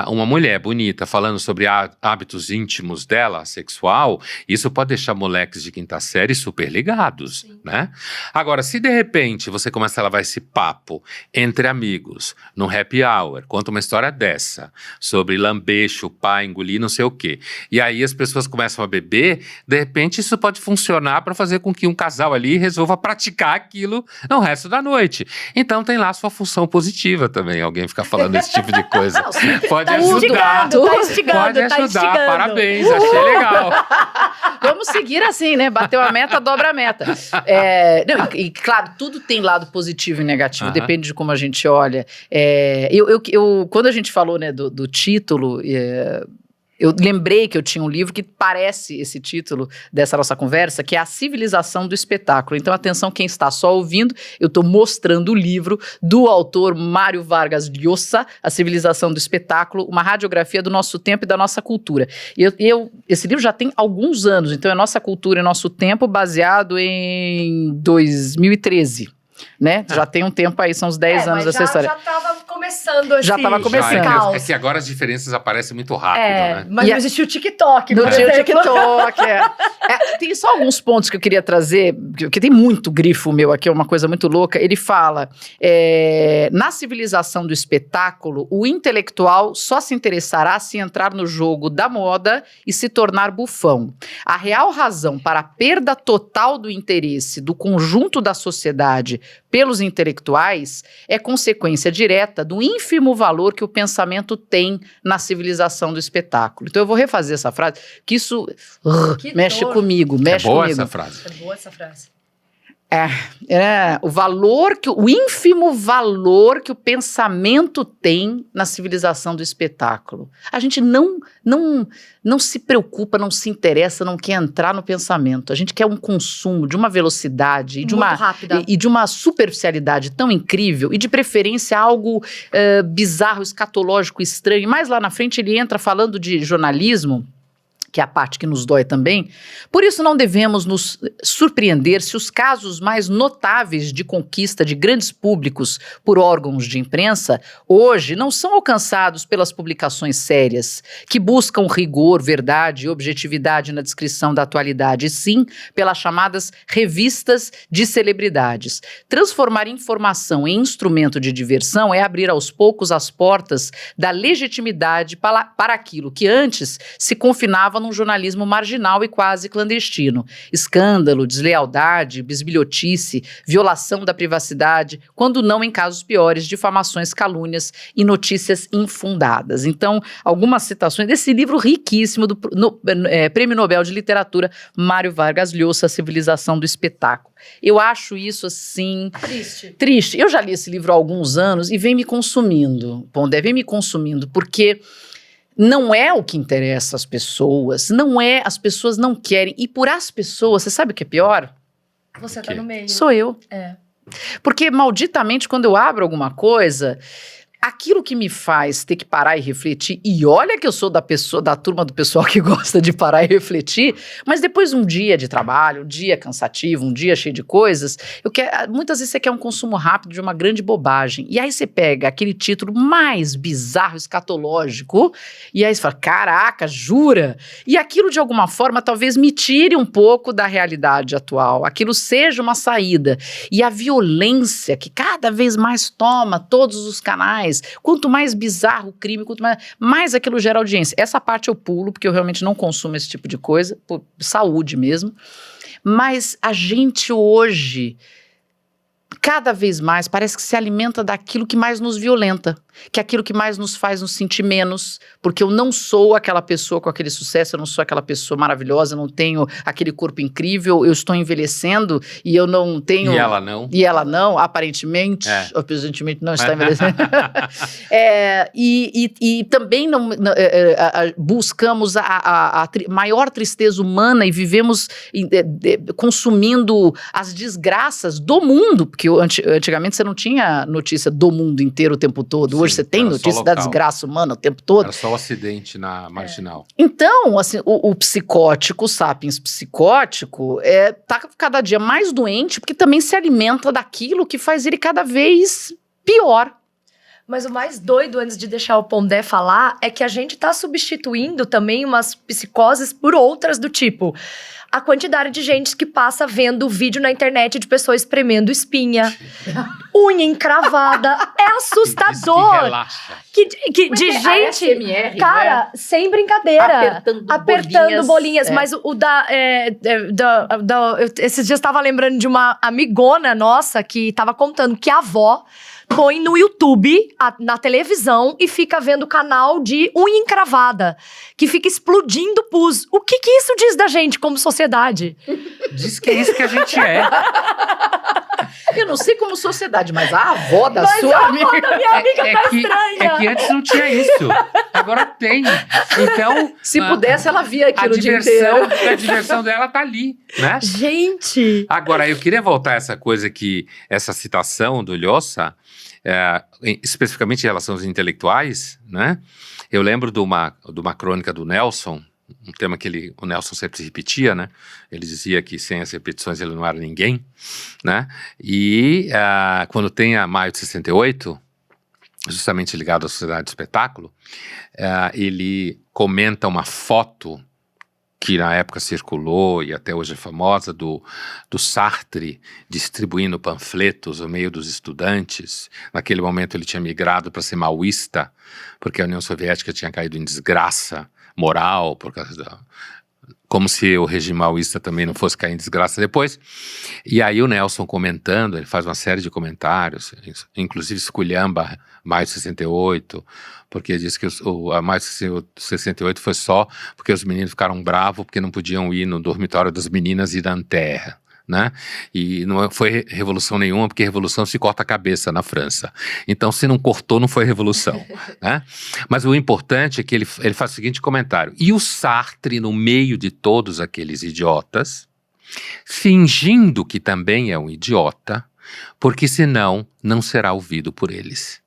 S3: uma mulher bonita falando sobre hábitos íntimos dela, sexual, isso pode deixar moleques de quinta série super ligados, né? Agora, se de repente você começa a lavar esse papo entre amigos, num happy hour, conta uma história dessa, sobre lamber, chupar, engolir, não sei o quê, e aí as pessoas começam a beber, de repente isso pode funcionar para fazer com que um casal ali resolva praticar aquilo no resto da noite. Então tem lá a sua função positiva também, alguém ficar falando esse tipo de coisa. Pode ajudar. Pode ajudar. Parabéns, achei legal.
S2: Vamos seguir assim, né? Bateu a meta, dobra a meta. E claro, tudo tem lado positivo e negativo, depende de como a gente olha. Quando a gente falou, né, do título, eu lembrei que eu tinha um livro que parece esse título dessa nossa conversa, que é A Civilização do Espetáculo. Então, atenção, quem está só ouvindo, eu estou mostrando o livro do autor Mário Vargas Llosa, A Civilização do Espetáculo, uma radiografia do nosso tempo e da nossa cultura. Esse livro já tem alguns anos, então é Nossa Cultura e Nosso Tempo, baseado em 2013. Né? Já tem um tempo aí, são uns 10 anos dessa história.
S4: Já estava começando esse
S2: Já estava começando.
S3: É que agora as diferenças aparecem muito rápido, né?
S4: Mas não existia o TikTok,
S2: não tinha o TikTok, tem só alguns pontos que eu queria trazer, porque tem muito grifo meu aqui, é uma coisa muito louca. Ele fala, na civilização do espetáculo, o intelectual só se interessará se entrar no jogo da moda e se tornar bufão. A real razão para a perda total do interesse do conjunto da sociedade pelos intelectuais é consequência direta do ínfimo valor que o pensamento tem na civilização do espetáculo. Então eu vou refazer essa frase, que isso mexe comigo, mexe comigo.
S3: Essa frase.
S4: É boa essa frase.
S2: O ínfimo valor que o pensamento tem na civilização do espetáculo. A gente não se preocupa, não se interessa, não quer entrar no pensamento. A gente quer um consumo de uma velocidade e de uma superficialidade tão incrível, e de preferência algo bizarro, escatológico, estranho. E mais lá na frente ele entra falando de jornalismo, que é a parte que nos dói também. Por isso não devemos nos surpreender se os casos mais notáveis de conquista de grandes públicos por órgãos de imprensa hoje não são alcançados pelas publicações sérias, que buscam rigor, verdade e objetividade na descrição da atualidade, e sim pelas chamadas revistas de celebridades. Transformar informação em instrumento de diversão é abrir aos poucos as portas da legitimidade para aquilo que antes se confinava num jornalismo marginal e quase clandestino. Escândalo, deslealdade, bisbilhotice, violação da privacidade, quando não em casos piores, difamações, calúnias e notícias infundadas. Então, algumas citações desse livro riquíssimo do Prêmio Nobel de Literatura, Mário Vargas Llosa, A Civilização do Espetáculo. Eu acho isso, assim... Triste. Eu já li esse livro há alguns anos e vem me consumindo. Vem me consumindo, porque... não é o que interessa às pessoas, as pessoas não querem. E por as pessoas, você sabe o que é pior?
S4: Você tá no meio.
S2: Sou eu. Porque, malditamente, quando eu abro alguma coisa, aquilo que me faz ter que parar e refletir, e olha que eu sou da turma do pessoal que gosta de parar e refletir, mas depois de um dia de trabalho, um dia cansativo, um dia cheio de coisas, muitas vezes você quer um consumo rápido de uma grande bobagem, e aí você pega aquele título mais bizarro, escatológico, e aí você fala, caraca, jura? E aquilo de alguma forma talvez me tire um pouco da realidade atual, aquilo seja uma saída, e a violência que cada vez mais toma todos os canais, quanto mais bizarro o crime, quanto mais aquilo gera audiência. Essa parte eu pulo, porque eu realmente não consumo esse tipo de coisa, por saúde mesmo. Mas a gente hoje, cada vez mais, parece que se alimenta daquilo que mais nos violenta. que é aquilo que mais nos faz nos sentir menos, porque eu não sou aquela pessoa com aquele sucesso, eu não sou aquela pessoa maravilhosa, eu não tenho aquele corpo incrível, eu estou envelhecendo e eu não tenho...
S3: E ela não.
S2: E ela não, aparentemente não está envelhecendo. E também buscamos a maior tristeza humana e vivemos consumindo as desgraças do mundo, porque antigamente você não tinha notícia do mundo inteiro o tempo todo. Hoje você tem notícia da desgraça humana o tempo todo.
S3: Era só o acidente na marginal.
S2: Então, assim, o psicótico, o sapiens psicótico, tá cada dia mais doente, porque também se alimenta daquilo que faz ele cada vez pior.
S4: Mas o mais doido, antes de deixar o Pondé falar, é que a gente tá substituindo também umas psicoses por outras do tipo... A quantidade de gente que passa vendo vídeo na internet de pessoas espremendo espinha, unha encravada, é assustador.
S3: Que relaxa.
S4: De gente,
S2: ASMR,
S4: cara,
S2: né?
S4: sem brincadeira.
S2: Apertando
S4: bolinhas. Mas esses dias eu tava lembrando de uma amigona nossa que tava contando que a avó põe no YouTube, na televisão, e fica vendo o canal de unha encravada, que fica explodindo pus. O que isso diz da gente como sociedade?
S3: Diz que é isso que a gente é.
S2: Eu não sei como sociedade, mas a avó da sua amiga...
S4: Mas a avó da minha amiga tá estranha.
S3: É que antes não tinha isso. Agora tem. Então...
S2: Se pudesse, ela via aquilo o dia inteiro.
S3: A diversão dela tá ali, né?
S4: Gente!
S3: Agora, eu queria voltar a essa coisa essa citação do Lhosa, especificamente em relação aos intelectuais, né? Eu lembro de uma crônica do Nelson, um tema que o Nelson sempre repetia, né? Ele dizia que sem as repetições ele não era ninguém, né? E quando tem a Maio de 68, justamente ligado à Sociedade do Espetáculo, ele comenta uma foto que na época circulou e até hoje é famosa, do Sartre distribuindo panfletos no meio dos estudantes. Naquele momento ele tinha migrado para ser maoísta, porque a União Soviética tinha caído em desgraça moral, por causa como se o regime maoísta também não fosse cair em desgraça depois. E aí o Nelson comentando, ele faz uma série de comentários, inclusive esculhamba Maio de 68, porque diz que a Maio de 68 foi só porque os meninos ficaram bravos porque não podiam ir no dormitório das meninas e da terra. Né? E não foi revolução nenhuma, porque revolução se corta a cabeça na França. Então, se não cortou, não foi revolução. Né? Mas o importante é que ele faz o seguinte comentário. E o Sartre, no meio de todos aqueles idiotas, fingindo que também é um idiota, porque senão não será ouvido por eles.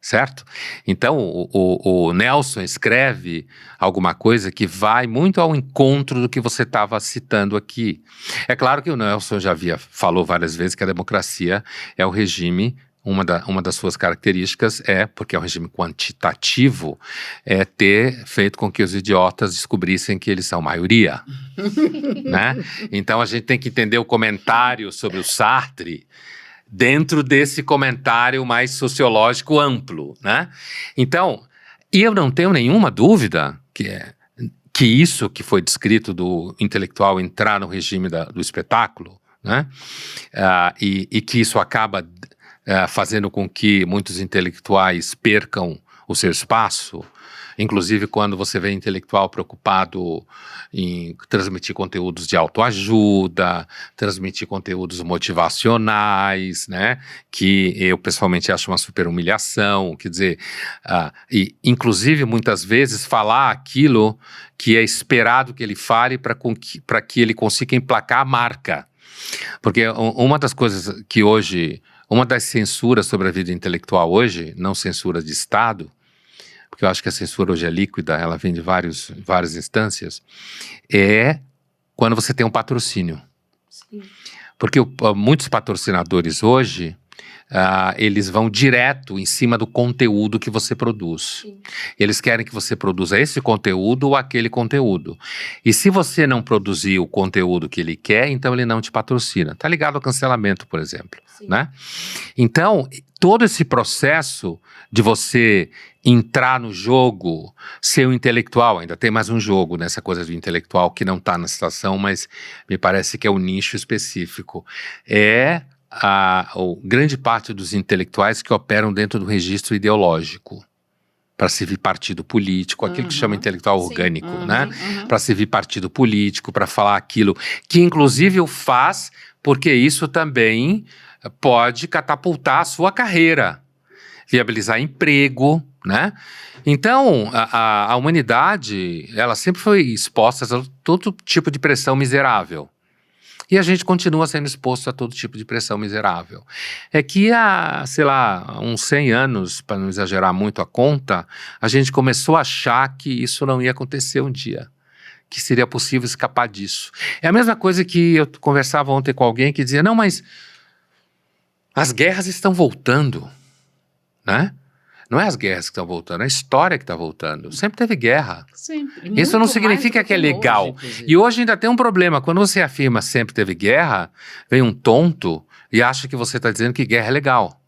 S3: Certo? Então, o Nelson escreve alguma coisa que vai muito ao encontro do que você estava citando aqui. É claro que o Nelson falou várias vezes que a democracia é o regime, uma das suas características porque é um regime quantitativo, ter feito com que os idiotas descobrissem que eles são maioria. Né? Então, a gente tem que entender o comentário sobre o Sartre dentro desse comentário mais sociológico amplo, né? Então, eu não tenho nenhuma dúvida que isso que foi descrito do intelectual entrar no regime do espetáculo, né? E que isso acaba fazendo com que muitos intelectuais percam o seu espaço, inclusive quando você vê intelectual preocupado em transmitir conteúdos de autoajuda, transmitir conteúdos motivacionais, né, que eu pessoalmente acho uma super humilhação, quer dizer, e inclusive muitas vezes falar aquilo que é esperado que ele fale para que ele consiga emplacar a marca. Porque uma das coisas que hoje, uma das censuras sobre a vida intelectual hoje, não censura de Estado, porque eu acho que a censura hoje é líquida, ela vem de várias instâncias, é quando você tem um patrocínio. Sim. Porque muitos patrocinadores hoje, eles vão direto em cima do conteúdo que você produz. Sim. Eles querem que você produza esse conteúdo ou aquele conteúdo. E se você não produzir o conteúdo que ele quer, então ele não te patrocina. Tá ligado ao cancelamento, por exemplo. Né? Então, todo esse processo de você entrar no jogo, ser um intelectual, ainda tem mais um jogo nessa coisa do intelectual que não está na citação, mas me parece que é um nicho específico, grande parte dos intelectuais que operam dentro do registro ideológico, para servir partido político, aquilo que chama intelectual orgânico, né? Para servir partido político, para falar aquilo que inclusive o faz, porque isso também pode catapultar a sua carreira, viabilizar emprego, né? Então, a humanidade, ela sempre foi exposta a todo tipo de pressão miserável. E a gente continua sendo exposto a todo tipo de pressão miserável. É que há, sei lá, uns 100 anos, para não exagerar muito a conta, a gente começou a achar que isso não ia acontecer um dia, que seria possível escapar disso. É a mesma coisa que eu conversava ontem com alguém que dizia, não, mas as guerras estão voltando, né? Não é as guerras que estão voltando, é a história que está voltando. Sempre teve guerra.
S2: Sempre.
S3: Isso não significa que é legal. E hoje ainda tem um problema. Quando você afirma sempre teve guerra, vem um tonto e acha que você está dizendo que guerra é legal.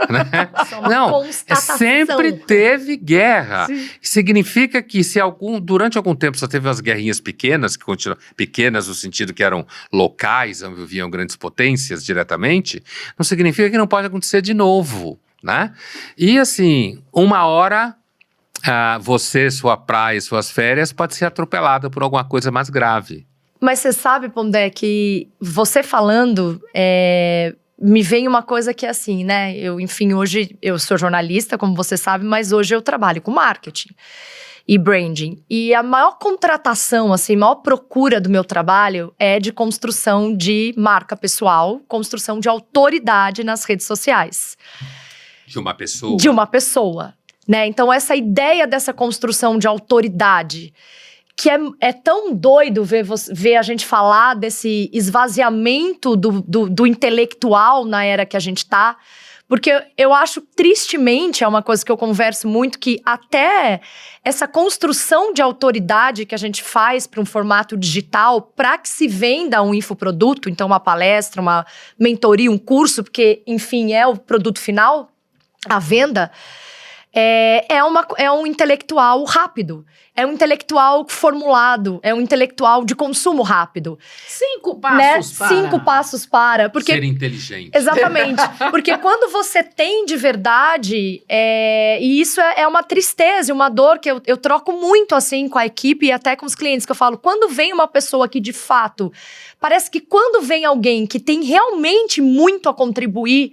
S3: Né? Não, sempre teve guerra. Sim. Significa que se durante algum tempo só teve umas guerrinhas pequenas, que continuam pequenas no sentido que eram locais, envolviam grandes potências diretamente, não significa que não pode acontecer de novo. Né? E assim, uma hora você, sua praia, suas férias pode ser atropelada por alguma coisa mais grave.
S4: Mas você sabe, Pondé, que você falando, me vem uma coisa que é assim, né? Enfim, hoje eu sou jornalista, como você sabe, mas hoje eu trabalho com marketing e branding. E a maior contratação, assim, a maior procura do meu trabalho é de construção de marca pessoal, construção de autoridade nas redes sociais.
S3: De uma pessoa.
S4: De uma pessoa, né? Então, essa ideia dessa construção de autoridade, que é tão doido ver a gente falar desse esvaziamento do intelectual na era que a gente tá, porque eu acho, tristemente, é uma coisa que eu converso muito, que até essa construção de autoridade que a gente faz para um formato digital, para que se venda um infoproduto, então uma palestra, uma mentoria, um curso, porque, enfim, é o produto final, a venda, é um intelectual rápido, é um intelectual formulado, é um intelectual de consumo rápido.
S2: 5 passos para.
S4: 5 passos para. Porque,
S3: ser inteligente.
S4: Exatamente. Porque quando você tem de verdade, e isso é uma tristeza, uma dor que eu troco muito assim com a equipe e até com os clientes, que eu falo, quando vem uma pessoa que de fato, parece que quando vem alguém que tem realmente muito a contribuir,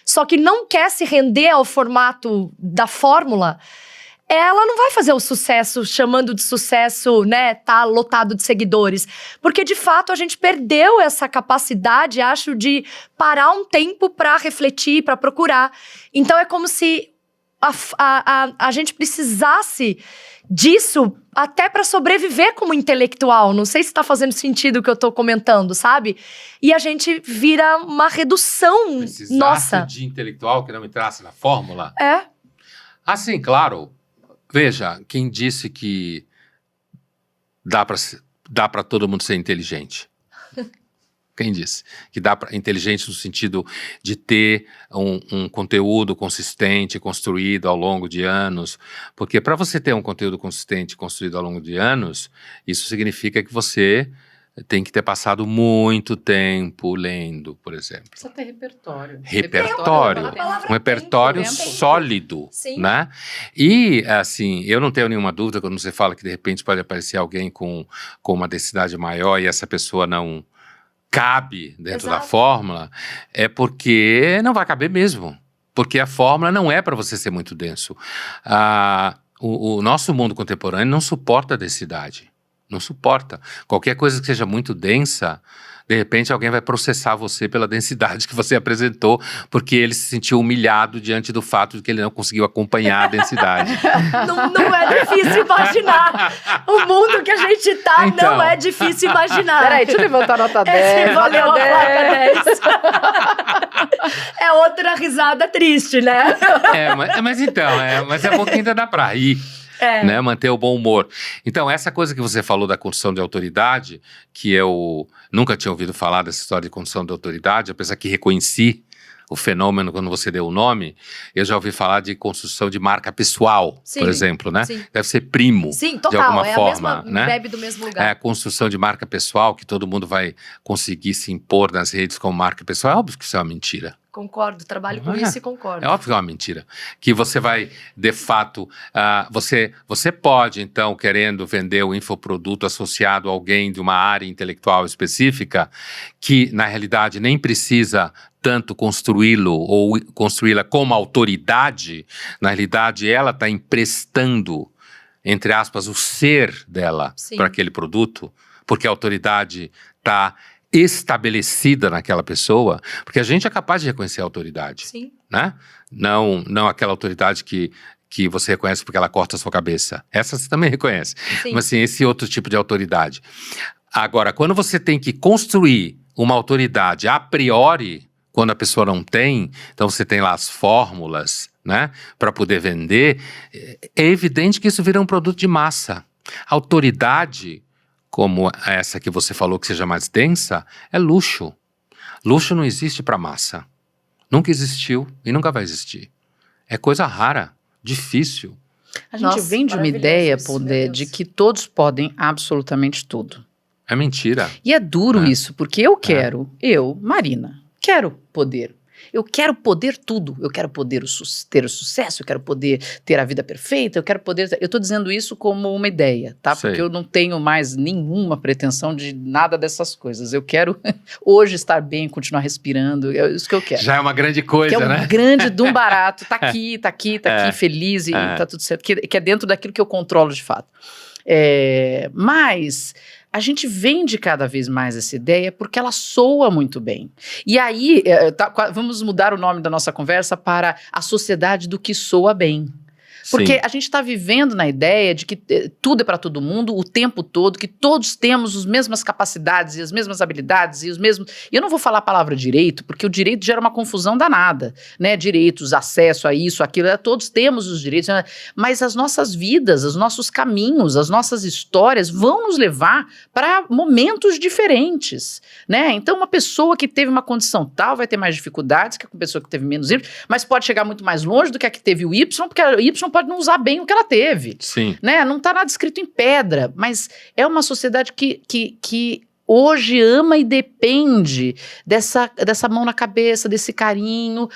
S4: só que não quer se render ao formato da fórmula, ela não vai fazer o sucesso, chamando de sucesso, né, tá lotado de seguidores. Porque, de fato, a gente perdeu essa capacidade, acho, de parar um tempo para refletir, para procurar. Então, é como se a gente precisasse disso até para sobreviver como intelectual. Não sei se tá fazendo sentido o que eu tô comentando, sabe? E a gente vira uma redução nossa.
S3: De intelectual que não entrasse na fórmula?
S4: É.
S3: Assim, claro. Veja, quem disse que dá para todo mundo ser inteligente? Quem disse? Que dá para inteligente no sentido de ter um conteúdo consistente, construído ao longo de anos. Porque para você ter um conteúdo consistente, construído ao longo de anos, isso significa que você tem que ter passado muito tempo lendo, por exemplo.
S2: Precisa ter repertório.
S3: Um repertório sólido, né? E, assim, eu não tenho nenhuma dúvida quando você fala que, de repente, pode aparecer alguém com uma densidade maior e essa pessoa não cabe dentro da fórmula, é porque não vai caber mesmo. Porque a fórmula não é para você ser muito denso. O nosso mundo contemporâneo não suporta densidade. Não suporta. Qualquer coisa que seja muito densa, de repente alguém vai processar você pela densidade que você apresentou, porque ele se sentiu humilhado diante do fato de que ele não conseguiu acompanhar a densidade.
S4: Não é difícil imaginar. O mundo que a gente tá então, não é difícil imaginar.
S2: Peraí, deixa eu levantar a nota 10.
S4: Valeu a placa 10. É outra risada triste, né?
S3: Mas é bom que ainda dá pra rir. Né, manter o bom humor. Então, essa coisa que você falou da construção de autoridade, que eu nunca tinha ouvido falar dessa história de construção de autoridade, apesar que reconheci o fenômeno, quando você deu o nome, eu já ouvi falar de construção de marca pessoal,
S4: Sim,
S3: por exemplo, né?
S4: sim.
S3: Deve ser primo,
S4: Sim,
S3: de
S4: total.
S3: alguma
S4: É
S3: forma,
S4: a mesma,
S3: né?
S4: bebe do mesmo
S3: É
S4: lugar.
S3: a construção de marca pessoal, que todo mundo vai conseguir se impor nas redes como marca pessoal. É óbvio que isso é uma mentira.
S4: Concordo, trabalho com isso e concordo.
S3: É óbvio que é uma mentira. Que você vai, de fato, você pode, então, querendo vender o infoproduto associado a alguém de uma área intelectual específica, que, na realidade, nem precisa tanto construí-lo ou construí-la como autoridade, na realidade, ela está emprestando, entre aspas, o ser dela para aquele produto, porque a autoridade está estabelecida naquela pessoa, porque a gente é capaz de reconhecer a autoridade,
S4: Sim.
S3: né? Não aquela autoridade que você reconhece porque ela corta a sua cabeça. Essa você também reconhece.
S4: Sim.
S3: Mas assim, esse outro tipo de autoridade. Agora, quando você tem que construir uma autoridade a priori, quando a pessoa não tem, então você tem lá as fórmulas, né, para poder vender, é evidente que isso vira um produto de massa. Autoridade, como essa que você falou que seja mais densa, é luxo. Luxo não existe para massa. Nunca existiu e nunca vai existir. É coisa rara, difícil.
S2: A gente vem de uma ideia, Pondé, de que todos podem absolutamente tudo.
S3: É mentira.
S2: E é duro isso, porque eu quero, Marina, quero poder. Eu quero poder tudo. Eu quero poder ter o sucesso, eu quero poder ter a vida perfeita, eu quero poder... Eu estou dizendo isso como uma ideia, tá?
S3: Sei.
S2: Porque eu não tenho mais nenhuma pretensão de nada dessas coisas. Eu quero hoje estar bem, continuar respirando, é isso que eu quero.
S3: Já é uma grande coisa,
S2: que é um
S3: né?
S2: grande de um barato. Tá aqui, feliz e tá tudo certo. Que é dentro daquilo que eu controlo de fato. Mas... a gente vende cada vez mais essa ideia porque ela soa muito bem. E aí, vamos mudar o nome da nossa conversa para a sociedade do que soa bem. Porque
S3: Sim.
S2: a gente está vivendo na ideia de que tudo é para todo mundo, o tempo todo, que todos temos as mesmas capacidades e as mesmas habilidades e os mesmos... E eu não vou falar a palavra direito, porque o direito gera uma confusão danada, né? Direitos, acesso a isso, aquilo, todos temos os direitos, né? Mas as nossas vidas, os nossos caminhos, as nossas histórias vão nos levar para momentos diferentes, né? Então, uma pessoa que teve uma condição tal vai ter mais dificuldades que a pessoa que teve menos Y, mas pode chegar muito mais longe do que a que teve o Y, porque a Y pode não usar bem o que ela teve.
S3: Sim.
S2: Né? Não está nada escrito em pedra, mas é uma sociedade que hoje ama e depende dessa mão na cabeça, desse carinho.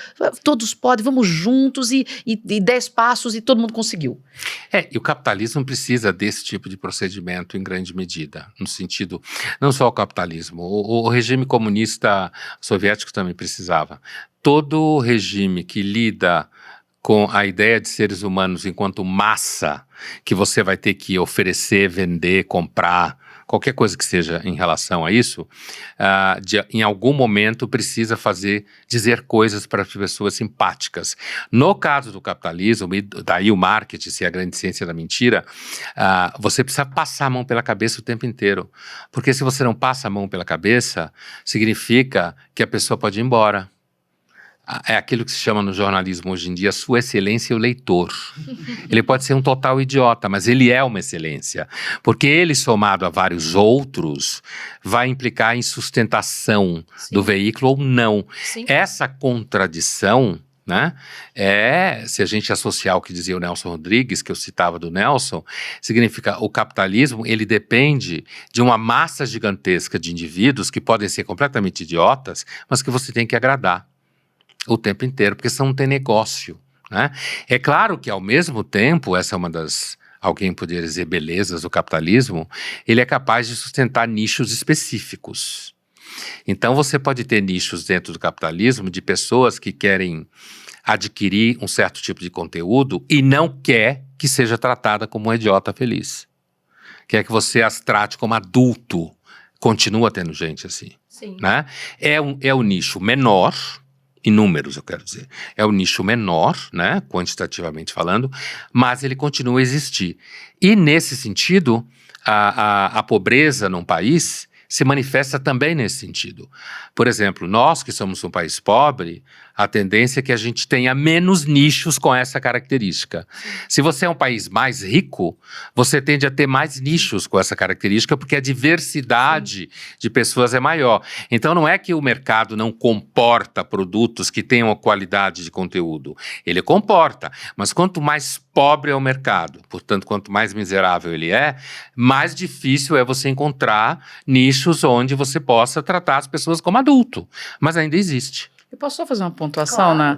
S2: Todos podem, vamos juntos e 10 passos e todo mundo conseguiu.
S3: E o capitalismo precisa desse tipo de procedimento em grande medida, no sentido, não só o capitalismo, o regime comunista soviético também precisava. Todo regime que lida com a ideia de seres humanos enquanto massa, que você vai ter que oferecer, vender, comprar, qualquer coisa que seja em relação a isso, em algum momento precisa dizer coisas para as pessoas simpáticas. No caso do capitalismo, e daí o marketing, se é a grande ciência da mentira, você precisa passar a mão pela cabeça o tempo inteiro. Porque se você não passa a mão pela cabeça, significa que a pessoa pode ir embora. É aquilo que se chama no jornalismo hoje em dia, sua excelência é o leitor. Ele pode ser um total idiota, mas ele é uma excelência. Porque ele, somado a vários outros, vai implicar em sustentação do veículo ou não.
S4: Sim.
S3: Essa contradição, né, se a gente associar o que dizia o Nelson Rodrigues, que eu citava do Nelson, significa o capitalismo, ele depende de uma massa gigantesca de indivíduos que podem ser completamente idiotas, mas que você tem que agradar o tempo inteiro, porque senão não tem negócio, né? É claro que, ao mesmo tempo, essa é uma das, alguém poderia dizer, belezas do capitalismo, ele é capaz de sustentar nichos específicos. Então, você pode ter nichos dentro do capitalismo de pessoas que querem adquirir um certo tipo de conteúdo e não quer que seja tratada como um idiota feliz. Quer que você as trate como adulto. Continua tendo gente assim.
S4: Sim.
S3: Né? É o nicho menor, em números, eu quero dizer. É o nicho menor, né, quantitativamente falando, mas ele continua a existir. E, nesse sentido, a pobreza num país se manifesta também nesse sentido. Por exemplo, nós que somos um país pobre, a tendência é que a gente tenha menos nichos com essa característica. Se você é um país mais rico, você tende a ter mais nichos com essa característica, porque a diversidade de pessoas é maior. Então não é que o mercado não comporta produtos que tenham a qualidade de conteúdo. Ele comporta, mas quanto mais pobre é o mercado, portanto, quanto mais miserável ele é, mais difícil é você encontrar nichos onde você possa tratar as pessoas como adulto. Mas ainda existe.
S2: Eu posso só fazer uma pontuação, né?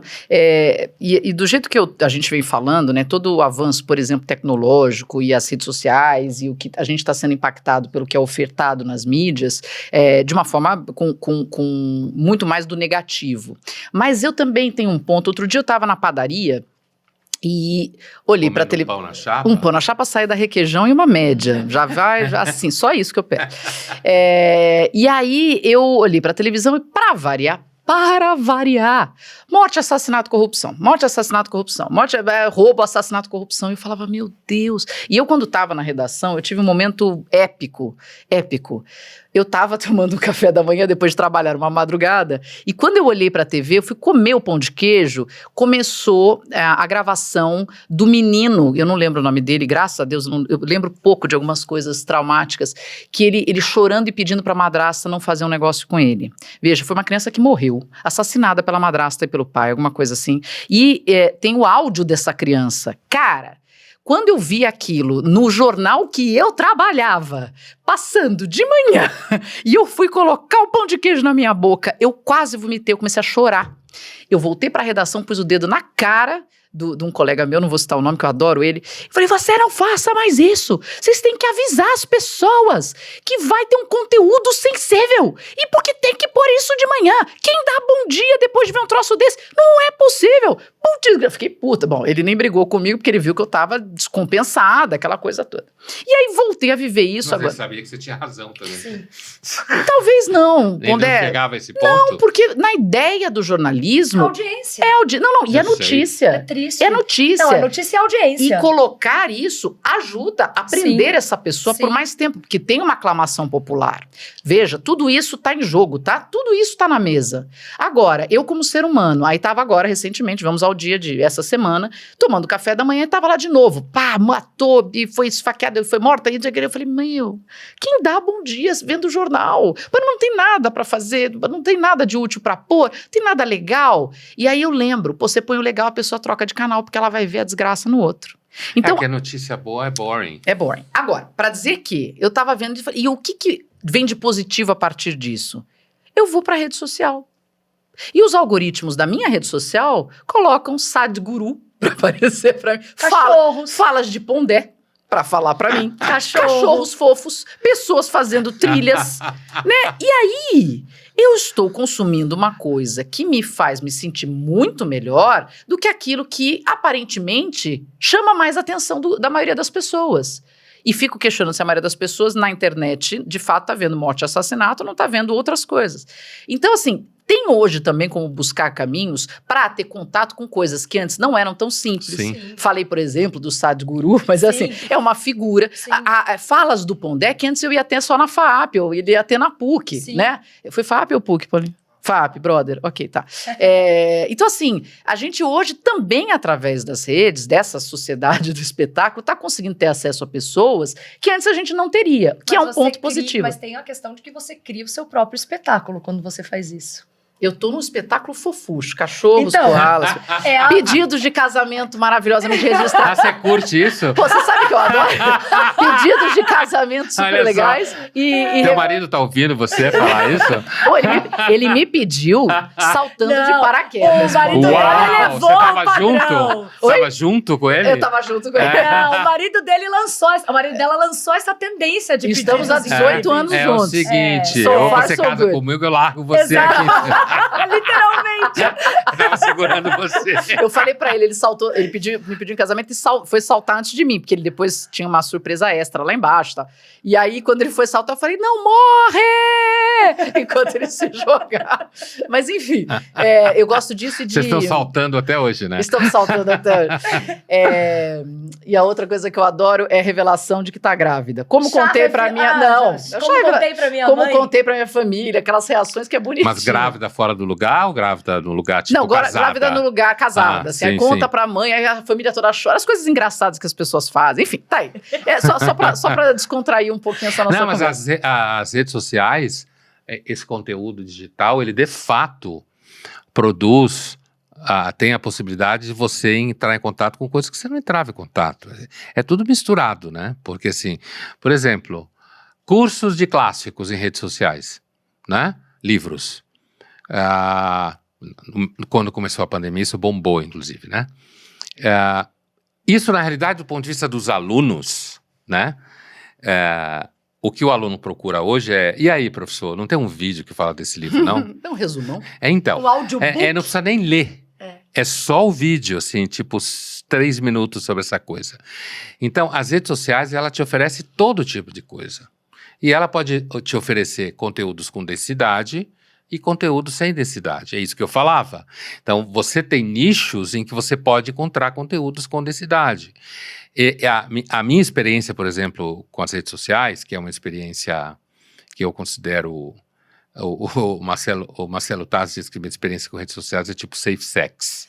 S2: E do jeito que a gente vem falando, né? Todo o avanço, por exemplo, tecnológico e as redes sociais e o que a gente está sendo impactado pelo que é ofertado nas mídias, de uma forma com muito mais do negativo. Mas eu também tenho um ponto. Outro dia eu estava na padaria e olhei para a televisão.
S3: Um pão na chapa?
S2: Um pão na chapa, sair da requeijão e uma média. Já vai, assim, só isso que eu pego. E aí eu olhei para a televisão e, para variar, morte, assassinato, corrupção, morte, assassinato, corrupção, morte, roubo, assassinato, corrupção. E eu falava, meu Deus. E eu, quando estava na redação, eu tive um momento épico. Eu estava tomando um café da manhã depois de trabalhar uma madrugada e quando eu olhei para a TV, eu fui comer o pão de queijo, começou a gravação do menino, eu não lembro o nome dele, graças a Deus, eu lembro pouco de algumas coisas traumáticas, que ele chorando e pedindo para a madrasta não fazer um negócio com ele. Veja, foi uma criança que morreu, assassinada pela madrasta e pelo pai, alguma coisa assim. E tem o áudio dessa criança. Cara, quando eu vi aquilo no jornal que eu trabalhava, passando de manhã, e eu fui colocar o pão de queijo na minha boca, eu quase vomitei, eu comecei a chorar. Eu voltei para a redação, pus o dedo na cara de um colega meu, não vou citar o nome, que eu adoro ele. Falei, você não faça mais isso. Vocês têm que avisar as pessoas que vai ter um conteúdo sensível. E porque tem que pôr isso de manhã. Quem dá bom dia depois de ver um troço desse? Não é possível. Putz, eu fiquei puta. Bom, ele nem brigou comigo porque ele viu que eu tava descompensada, aquela coisa toda. E aí voltei a viver isso agora.
S3: Mas ele sabia que você tinha razão também.
S4: Sim.
S2: Talvez não.
S3: Ele não chegava a esse ponto?
S2: Não, porque na ideia do jornalismo...
S4: Audiência.
S2: Não, e
S3: Eu
S2: a notícia...
S4: É triste.
S2: É notícia.
S4: Não, a notícia é audiência.
S2: E colocar isso ajuda a prender essa pessoa
S4: Sim.
S2: por mais tempo, porque tem uma aclamação popular. Veja, tudo isso tá em jogo, tá? Tudo isso tá na mesa. Agora, eu como ser humano, aí tava agora recentemente, vamos ao dia de essa semana, tomando café da manhã e tava lá de novo. Pá, matou, e foi esfaqueada, foi morta. E eu falei, meu, quem dá bom dia vendo o jornal? Mas não tem nada pra fazer, não tem nada de útil pra pôr, não tem nada legal. E aí eu lembro, você põe o legal, a pessoa troca de canal, porque ela vai ver a desgraça no outro. Então,
S3: porque a notícia boa é boring.
S2: É boring. Agora, para dizer que eu tava vendo, e o que vem de positivo a partir disso? Eu vou pra rede social. E os algoritmos da minha rede social colocam Sadhguru pra aparecer pra mim.
S4: Cachorros.
S2: Falas de Pondé pra falar pra mim.
S4: Cachorros.
S2: Cachorros fofos, pessoas fazendo trilhas, né? E aí, eu estou consumindo uma coisa que me faz me sentir muito melhor do que aquilo que, aparentemente, chama mais a atenção da maioria das pessoas. E fico questionando se a maioria das pessoas na internet, de fato, tá vendo morte e assassinato, não tá vendo outras coisas. Então, assim, tem hoje também como buscar caminhos para ter contato com coisas que antes não eram tão simples.
S3: Sim.
S2: Falei, por exemplo, do Sadhguru, mas assim, é uma figura. Falas do Pondé que antes eu ia ter só na FAAP, ou ia ter na PUC,
S4: Sim.
S2: né? Foi FAAP ou PUC, Paulinho? FAP, brother, ok, tá. Então, assim, a gente hoje também, através das redes, dessa sociedade do espetáculo, está conseguindo ter acesso a pessoas que antes a gente não teria, que é um ponto positivo.
S4: Mas tem a questão de que você cria o seu próprio espetáculo quando você faz isso.
S2: Eu tô num espetáculo fofucho, cachorros,
S4: Então,
S2: koalas,
S4: é
S2: pedidos de casamento maravilhosamente registrados.
S3: Você curte isso?
S2: Pô, você sabe que eu adoro? Pedidos de casamento super
S3: Olha só.
S2: legais.
S3: Teu marido tá ouvindo você falar isso?
S2: Pô, ele me pediu saltando de paraquedas.
S4: O marido
S2: pô.
S4: dele
S3: Uau,
S4: levou
S3: você
S4: o
S3: tava
S4: padrão.
S3: junto?
S2: Oi?
S3: Tava junto com ele?
S2: Eu tava junto com ele.
S4: Não, o marido dele lançou, o marido dela lançou essa tendência de
S2: Estamos
S4: pedidos
S2: há 18 anos
S3: É
S2: juntos.
S3: o seguinte,
S2: So
S3: ou
S2: far,
S3: você
S2: so
S3: casa
S2: good.
S3: comigo, eu largo você
S4: Exato.
S3: aqui.
S4: Literalmente.
S3: Não, tava segurando você.
S2: Eu falei pra ele saltou, ele me pediu em casamento e foi saltar antes de mim, porque ele depois tinha uma surpresa extra lá embaixo, tá? E aí, quando ele foi saltar, eu falei, não morre! Enquanto ele se jogar. Mas enfim, eu gosto disso e de...
S3: Vocês estão saltando até hoje, né?
S2: Estamos saltando até hoje. E a outra coisa que eu adoro é a revelação de que tá grávida. Como contei pra minha...
S4: contei pra minha mãe.
S2: Como contei pra minha família, aquelas reações que é bonitinho.
S3: Mas grávida fora do lugar ou grávida no lugar, tipo,
S2: não,
S3: casada?
S2: Grávida no lugar, casada. Assim, aí conta pra mãe, aí a família toda chora. As coisas engraçadas que as pessoas fazem. Enfim, tá aí. Só pra descontrair um pouquinho essa nossa conversa.
S3: Não, mas as redes sociais, esse conteúdo digital, ele de fato produz... tem a possibilidade de você entrar em contato com coisas que você não entrava em contato. É tudo misturado, né? Porque, assim, por exemplo, cursos de clássicos em redes sociais, né? Livros. Quando começou a pandemia, isso bombou, inclusive, né? Isso, na realidade, do ponto de vista dos alunos, né? O que o aluno procura hoje e aí, professor, não tem um vídeo que fala desse livro, não?
S2: Dá um resumão.
S3: Então,
S4: Um audiobook.
S3: não precisa nem ler. É só o vídeo, assim, tipo 3 minutos sobre essa coisa. Então, as redes sociais, ela te oferece todo tipo de coisa. E ela pode te oferecer conteúdos com densidade e conteúdos sem densidade. É isso que eu falava. Então, você tem nichos em que você pode encontrar conteúdos com densidade. E a minha experiência, por exemplo, com as redes sociais, que é uma experiência que eu considero... O Marcelo Taz diz que minha experiência com redes sociais é tipo safe sex.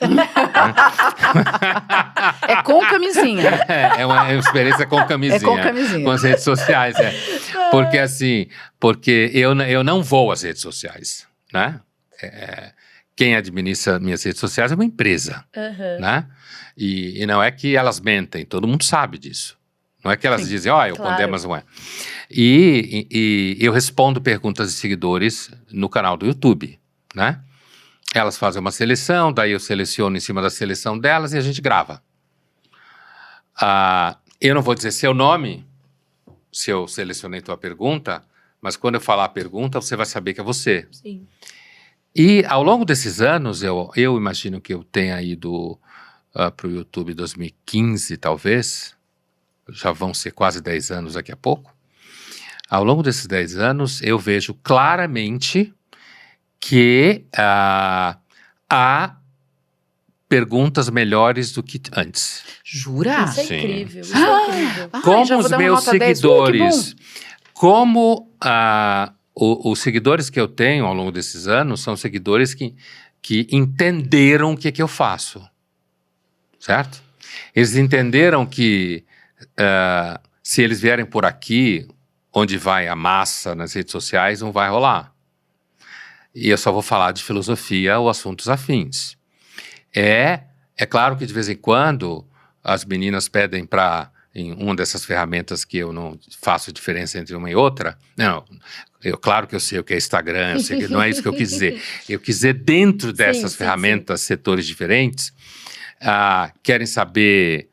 S2: É com camisinha.
S3: É uma experiência com camisinha.
S2: É com camisinha.
S3: Com as redes sociais, Porque assim, eu não vou às redes sociais, né? Quem administra minhas redes sociais é uma empresa, né? E não é que elas mentem, todo mundo sabe disso. Não é que elas dizem, eu condeno, mas não é. E eu respondo perguntas de seguidores no canal do YouTube, né? Elas fazem uma seleção, daí eu seleciono em cima da seleção delas e a gente grava. Eu não vou dizer seu nome, se eu selecionei tua pergunta, mas quando eu falar a pergunta, você vai saber que é você.
S4: Sim.
S3: E ao longo desses anos, eu imagino que eu tenha ido para o YouTube 2015, talvez... Já vão ser quase 10 anos daqui a pouco. Ao longo desses 10 anos, eu vejo claramente que há perguntas melhores do que antes.
S2: Jura?
S4: Isso é
S3: Sim.
S4: incrível, isso é incrível.
S3: Como os meus seguidores, como os seguidores que eu tenho ao longo desses anos são seguidores que entenderam o que eu faço. Certo? Eles entenderam que se eles vierem por aqui, onde vai a massa nas redes sociais, não vai rolar. E eu só vou falar de filosofia ou assuntos afins. É claro que de vez em quando as meninas pedem em uma dessas ferramentas que eu não faço diferença entre uma e outra. Não, claro que eu sei o que é Instagram, eu sei que não é isso que eu quis dizer. Eu quis dizer dentro dessas ferramentas, setores diferentes, querem saber...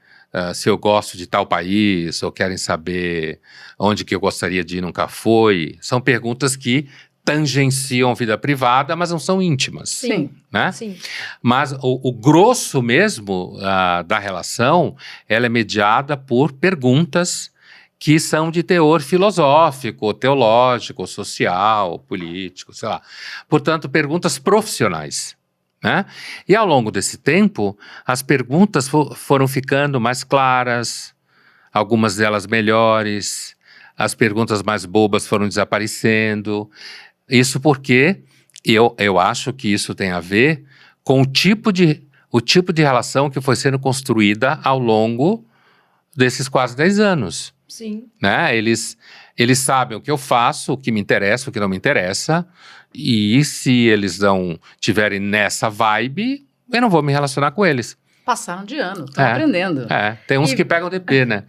S3: se eu gosto de tal país, ou querem saber onde que eu gostaria de ir, nunca foi. São perguntas que tangenciam a vida privada, mas não são íntimas.
S2: Sim.
S3: Né?
S4: Sim.
S3: Mas o grosso mesmo da relação, ela é mediada por perguntas que são de teor filosófico, teológico, social, político, sei lá. Portanto, perguntas profissionais. Né? E ao longo desse tempo, as perguntas foram ficando mais claras, algumas delas melhores, as perguntas mais bobas foram desaparecendo. Isso porque eu acho que isso tem a ver com o tipo de relação que foi sendo construída ao longo desses quase 10 anos.
S4: Sim.
S3: Né? Eles sabem o que eu faço, o que me interessa, o que não me interessa. E se eles não tiverem nessa vibe, eu não vou me relacionar com eles.
S2: Passaram de ano, estão aprendendo.
S3: Tem uns que pegam DP, né?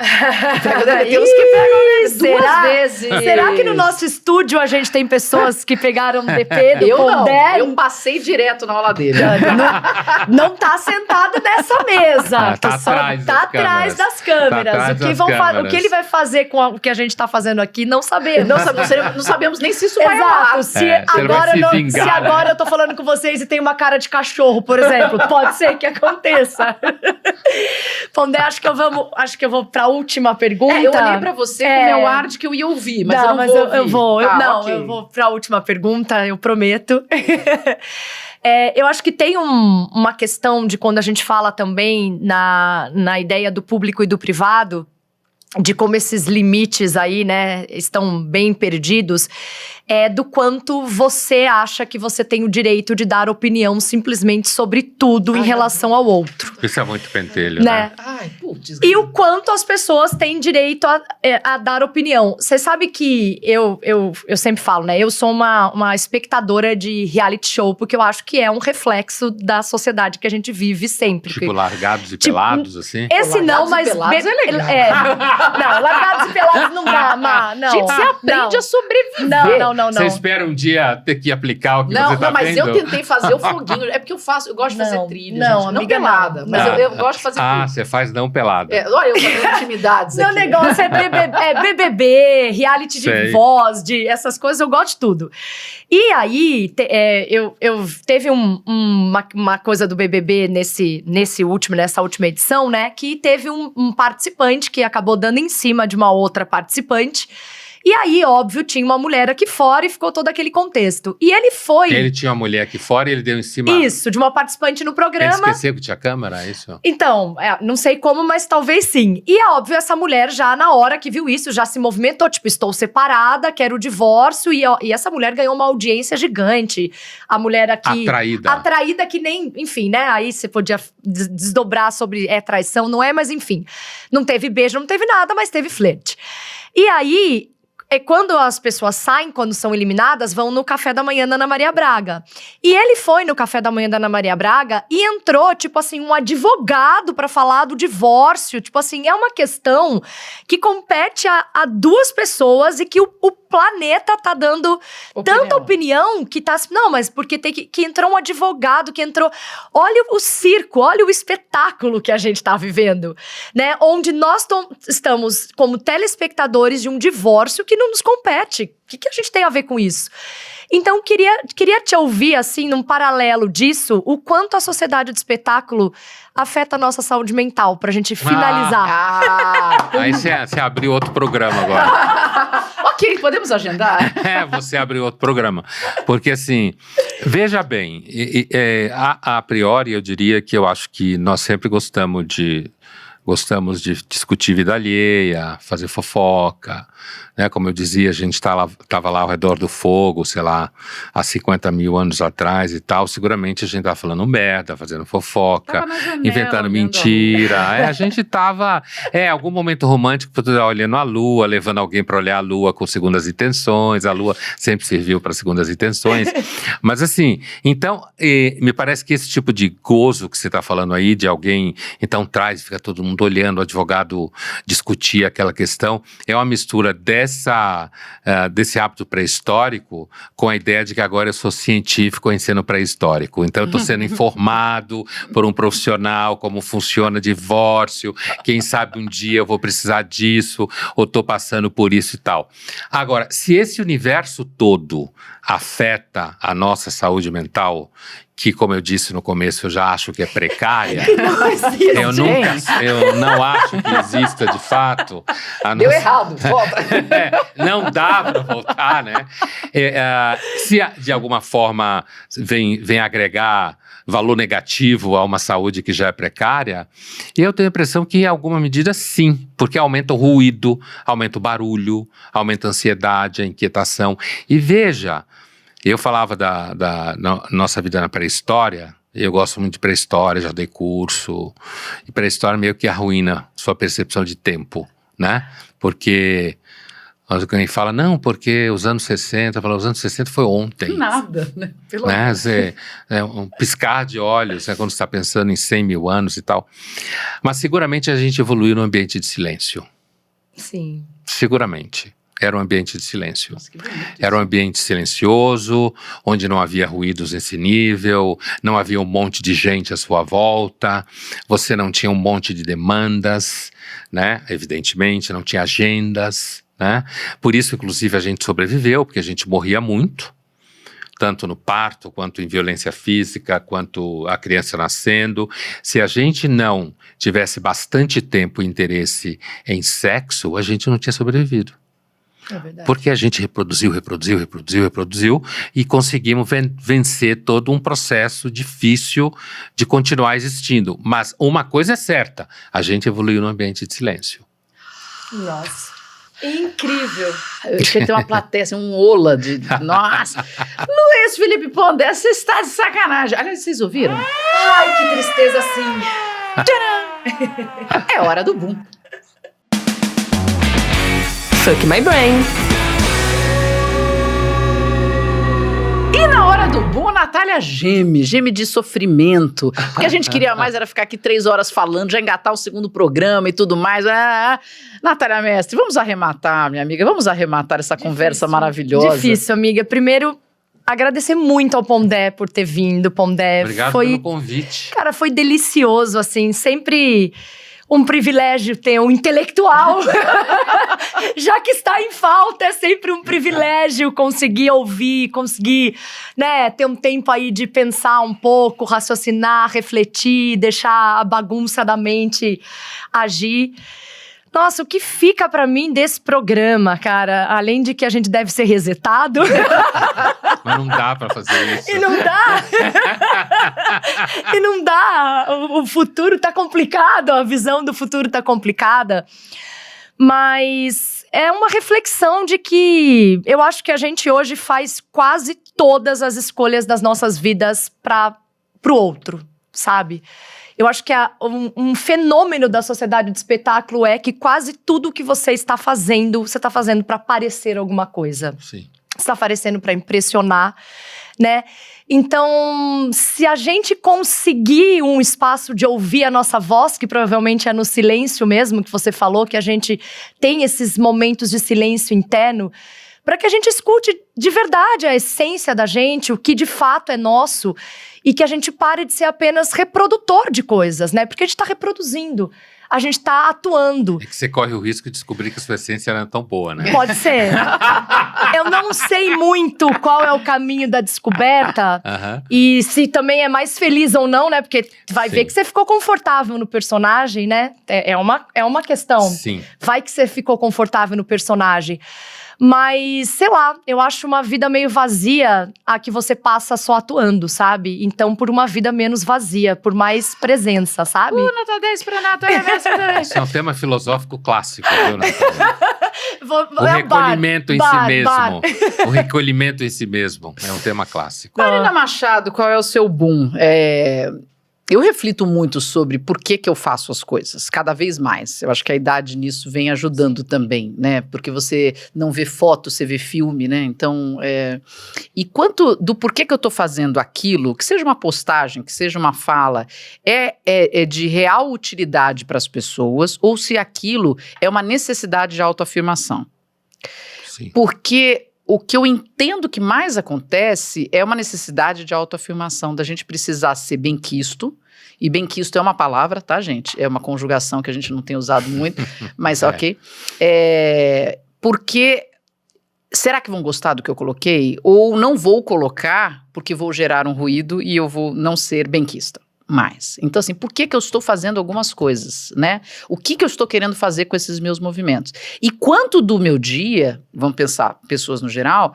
S2: Tem uns que pegam duas vezes.
S4: Será que no nosso estúdio a gente tem pessoas que pegaram DP do Pondé?
S2: Não, eu passei direto na aula dele.
S4: Não tá sentado nessa mesa.
S3: Tá
S4: atrás das câmeras. O que ele vai fazer com o que a gente tá fazendo aqui, não sabemos.
S2: Não sabemos nem se isso vai rolar.
S4: Se agora eu tô falando com vocês e tem uma cara de cachorro, por exemplo, pode ser que aconteça. Pondé, acho que eu vou pra última pergunta.
S2: Eu olhei pra você com meu ar de que eu ia ouvir, mas eu não vou ouvir.
S4: Eu vou pra última pergunta, eu prometo. Eu acho que tem uma questão de quando a gente fala também na ideia do público e do privado, de como esses limites aí, né, estão bem perdidos, do quanto você acha que você tem o direito de dar opinião simplesmente sobre tudo em relação ao outro.
S3: Isso é muito pentelho, né?
S2: Ai, putz.
S4: E o quanto as pessoas têm direito a dar opinião. Você sabe que eu sempre falo, né, eu sou uma espectadora de reality show, porque eu acho que é um reflexo da sociedade que a gente vive sempre.
S3: Tipo, largados e pelados, assim?
S4: Esse não, mas...
S2: Pelados é legal.
S4: Não, largados e pelados não dá, Má, não.
S2: Gente, você aprende a sobreviver.
S4: Não.
S3: Você espera um dia ter que aplicar o que você tá
S2: mas
S3: vendo?
S2: eu tentei fazer o foguinho. É porque eu gosto de fazer trilha, gente. Não
S4: amiga,
S2: pelada, mas eu gosto de fazer trilha.
S3: Você faz não pelada.
S2: Olha, eu fazendo intimidades
S4: Meu
S2: aqui.
S4: negócio é BBB, reality de voz, de essas coisas, eu gosto de tudo. E aí, teve uma coisa do BBB nessa última edição, né? Que teve um participante que acabou dando em cima de uma outra participante. E aí, óbvio, tinha uma mulher aqui fora e ficou todo aquele contexto. E ele foi...
S3: Ele tinha uma mulher aqui fora e ele deu em cima...
S4: Isso, de uma participante no programa.
S3: Ele esqueceu que tinha câmera, é isso?
S4: Então, não sei como, mas talvez sim. E é óbvio, essa mulher já na hora que viu isso, já se movimentou, tipo, estou separada, quero o divórcio. E essa mulher ganhou uma audiência gigante. A mulher aqui... Atraída que nem... Enfim, né? Aí você podia desdobrar sobre traição, não é? Mas enfim, não teve beijo, não teve nada, mas teve flerte. E aí... quando as pessoas saem, quando são eliminadas, vão no café da manhã da Ana Maria Braga. E ele foi no café da manhã da Ana Maria Braga e entrou, tipo assim, um advogado pra falar do divórcio. Tipo assim, é uma questão que compete a duas pessoas e que o planeta tá dando tanta opinião que tá... Não, mas porque tem que entrou um advogado, que entrou... Olha o circo, olha o espetáculo que a gente tá vivendo, né? Onde nós estamos como telespectadores de um divórcio que não nos compete. O que a gente tem a ver com isso? Então, queria te ouvir, assim, num paralelo disso, o quanto a sociedade de espetáculo afeta a nossa saúde mental, pra gente finalizar.
S3: Aí você abriu outro programa agora.
S2: Ok, podemos agendar?
S3: Você abriu outro programa. Porque, assim, veja bem, a priori eu diria que eu acho que nós sempre gostamos de discutir vida alheia, fazer fofoca, né? Como eu dizia, a gente tava lá ao redor do fogo, sei lá, há 50 mil anos atrás e tal. Seguramente a gente tava falando merda, fazendo fofoca, inventando mentira. A gente tava, algum momento romântico, olhando a lua, levando alguém para olhar a lua com segundas intenções. A lua sempre serviu para segundas intenções. Mas assim, então, me parece que esse tipo de gozo que você tá falando aí, de alguém, então fica todo mundo olhando o advogado discutir aquela questão, é uma mistura desse hábito pré-histórico com a ideia de que agora eu sou científico em sendo pré-histórico. Então eu estou sendo informado por um profissional como funciona divórcio, quem sabe um dia eu vou precisar disso, ou estou passando por isso e tal. Agora, se esse universo todo afeta a nossa saúde mental, que, como eu disse no começo, eu já acho que é precária. Eu não acho que exista de fato.
S2: Deu errado, volta.
S3: Não dá para voltar, né? Se de alguma forma vem agregar valor negativo a uma saúde que já é precária, eu tenho a impressão que em alguma medida sim, porque aumenta o ruído, aumenta o barulho, aumenta a ansiedade, a inquietação. E veja, eu falava da nossa vida na pré-história, eu gosto muito de pré-história, já dei curso, e pré-história meio que arruína sua percepção de tempo, né? Porque Alguém fala, não, porque os anos 60, os anos 60 foi ontem.
S2: Nada, né? Pelo
S3: Né? Um piscar de olhos, né? Quando você está pensando em 100 mil anos e tal. Mas seguramente a gente evoluiu no ambiente de silêncio.
S4: Sim.
S3: Seguramente. Era um ambiente de silêncio.
S2: Nossa, que bonito isso.
S3: Era um ambiente silencioso, onde não havia ruídos nesse nível, não havia um monte de gente à sua volta, você não tinha um monte de demandas, né? Evidentemente, não tinha agendas, né? Por isso, inclusive, a gente sobreviveu, porque a gente morria muito, tanto no parto, quanto em violência física, quanto a criança nascendo. Se a gente não tivesse bastante tempo e interesse em sexo, a gente não tinha sobrevivido.
S4: É verdade.
S3: Porque a gente reproduziu e conseguimos vencer todo um processo difícil de continuar existindo. Mas uma coisa é certa, a gente evoluiu no ambiente de silêncio.
S4: Nossa. Incrível.
S2: Eu achei que tem uma plateia, assim, um ola de... Nossa! Luiz Felipe Pondé, você está de sacanagem. Aliás, vocês ouviram?
S4: Ai, que tristeza assim.
S2: É hora do boom.
S4: Fuck my brain.
S2: E na hora do boom, a Natália geme de sofrimento. Porque a gente queria mais era ficar aqui 3 horas falando, já engatar o segundo programa e tudo mais. Natália Mestre, vamos arrematar, minha amiga, vamos arrematar essa conversa maravilhosa.
S4: Difícil, amiga. Primeiro, agradecer muito ao Pondé por ter vindo, Pondé.
S3: Obrigado pelo convite.
S4: Cara, foi delicioso, assim, sempre um privilégio ter um intelectual. Já que está em falta, é sempre um privilégio conseguir ouvir, conseguir, né, ter um tempo aí de pensar um pouco, raciocinar, refletir, deixar a bagunça da mente agir. Nossa, o que fica pra mim desse programa, cara? Além de que a gente deve ser resetado.
S3: Mas não dá pra fazer isso.
S4: E não dá. E não dá. O futuro tá complicado, a visão do futuro tá complicada. Mas é uma reflexão de que eu acho que a gente hoje faz quase todas as escolhas das nossas vidas pro outro, sabe? Eu acho que um fenômeno da sociedade de espetáculo é que quase tudo que você está fazendo para parecer alguma coisa.
S3: Sim.
S4: Você está fazendo para impressionar, né? Então, se a gente conseguir um espaço de ouvir a nossa voz, que provavelmente é no silêncio mesmo, que você falou, que a gente tem esses momentos de silêncio interno, para que a gente escute de verdade a essência da gente, o que de fato é nosso, e que a gente pare de ser apenas reprodutor de coisas, né? Porque a gente está reproduzindo, a gente está atuando.
S3: É que você corre o risco de descobrir que a sua essência não é tão boa, né?
S4: Pode ser. Eu não sei muito qual é o caminho da descoberta e se também é mais feliz ou não, né? Porque vai ver que você ficou confortável no personagem, né? É uma questão.
S3: Sim.
S4: Vai que você ficou confortável no personagem. Mas, sei lá, eu acho uma vida meio vazia a que você passa só atuando, sabe? Então, por uma vida menos vazia, por mais presença, sabe?
S2: Nota 10 pra Natália Mestre.
S3: Isso é um tema filosófico clássico, viu, Natália? O recolhimento em si mesmo. O recolhimento em si mesmo é um tema clássico.
S2: Marina Machado, qual é o seu boom? Eu reflito muito sobre por que eu faço as coisas, cada vez mais. Eu acho que a idade nisso vem ajudando também, né? Porque você não vê foto, você vê filme, né? Então, e quanto do porquê que eu tô fazendo aquilo, que seja uma postagem, que seja uma fala, é de real utilidade para as pessoas, ou se aquilo é uma necessidade de autoafirmação.
S3: Sim.
S2: Porque o que eu entendo que mais acontece é uma necessidade de autoafirmação, da gente precisar ser benquisto, e benquisto é uma palavra, tá, gente? É uma conjugação que a gente não tem usado muito, mas ok. Porque, será que vão gostar do que eu coloquei? Ou não vou colocar porque vou gerar um ruído e eu vou não ser benquista mais. Então, assim, por que eu estou fazendo algumas coisas, né? O que eu estou querendo fazer com esses meus movimentos? E quanto do meu dia, vamos pensar, pessoas no geral,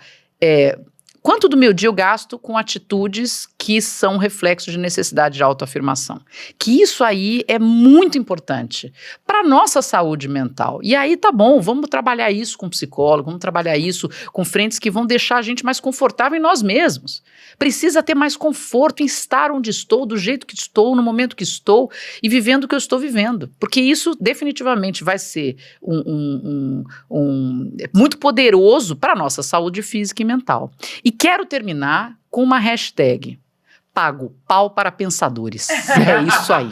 S2: quanto do meu dia eu gasto com atitudes que são reflexos de necessidade de autoafirmação. Que isso aí é muito importante para a nossa saúde mental. E aí tá bom, vamos trabalhar isso com psicólogo, vamos trabalhar isso com frentes que vão deixar a gente mais confortável em nós mesmos. Precisa ter mais conforto em estar onde estou, do jeito que estou, no momento que estou e vivendo o que eu estou vivendo. Porque isso definitivamente vai ser muito poderoso para a nossa saúde física e mental. E quero terminar com uma hashtag. Pago pau para pensadores. É isso aí.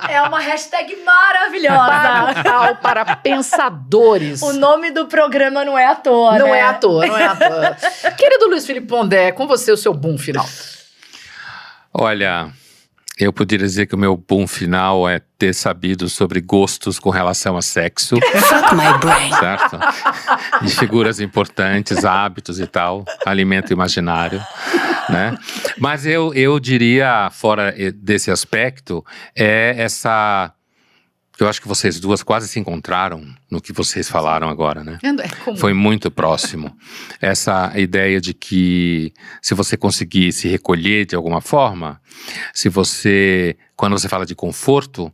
S4: É uma hashtag maravilhosa.
S2: Pago pau para pensadores.
S4: O nome do programa não é à toa,
S2: Não
S4: né?
S2: é à toa, não é à toa. Querido Luiz Felipe Pondé, com você o seu boom final.
S3: Olha, eu poderia dizer que o meu boom final é ter sabido sobre gostos com relação a sexo.
S1: Fuck my brain.
S3: Certo? De figuras importantes, hábitos e tal, alimento imaginário, né? Mas eu diria, fora desse aspecto, essa... Eu acho que vocês duas quase se encontraram no que vocês falaram agora, né? Foi muito próximo. Essa ideia de que se você conseguir se recolher de alguma forma, quando você fala de conforto,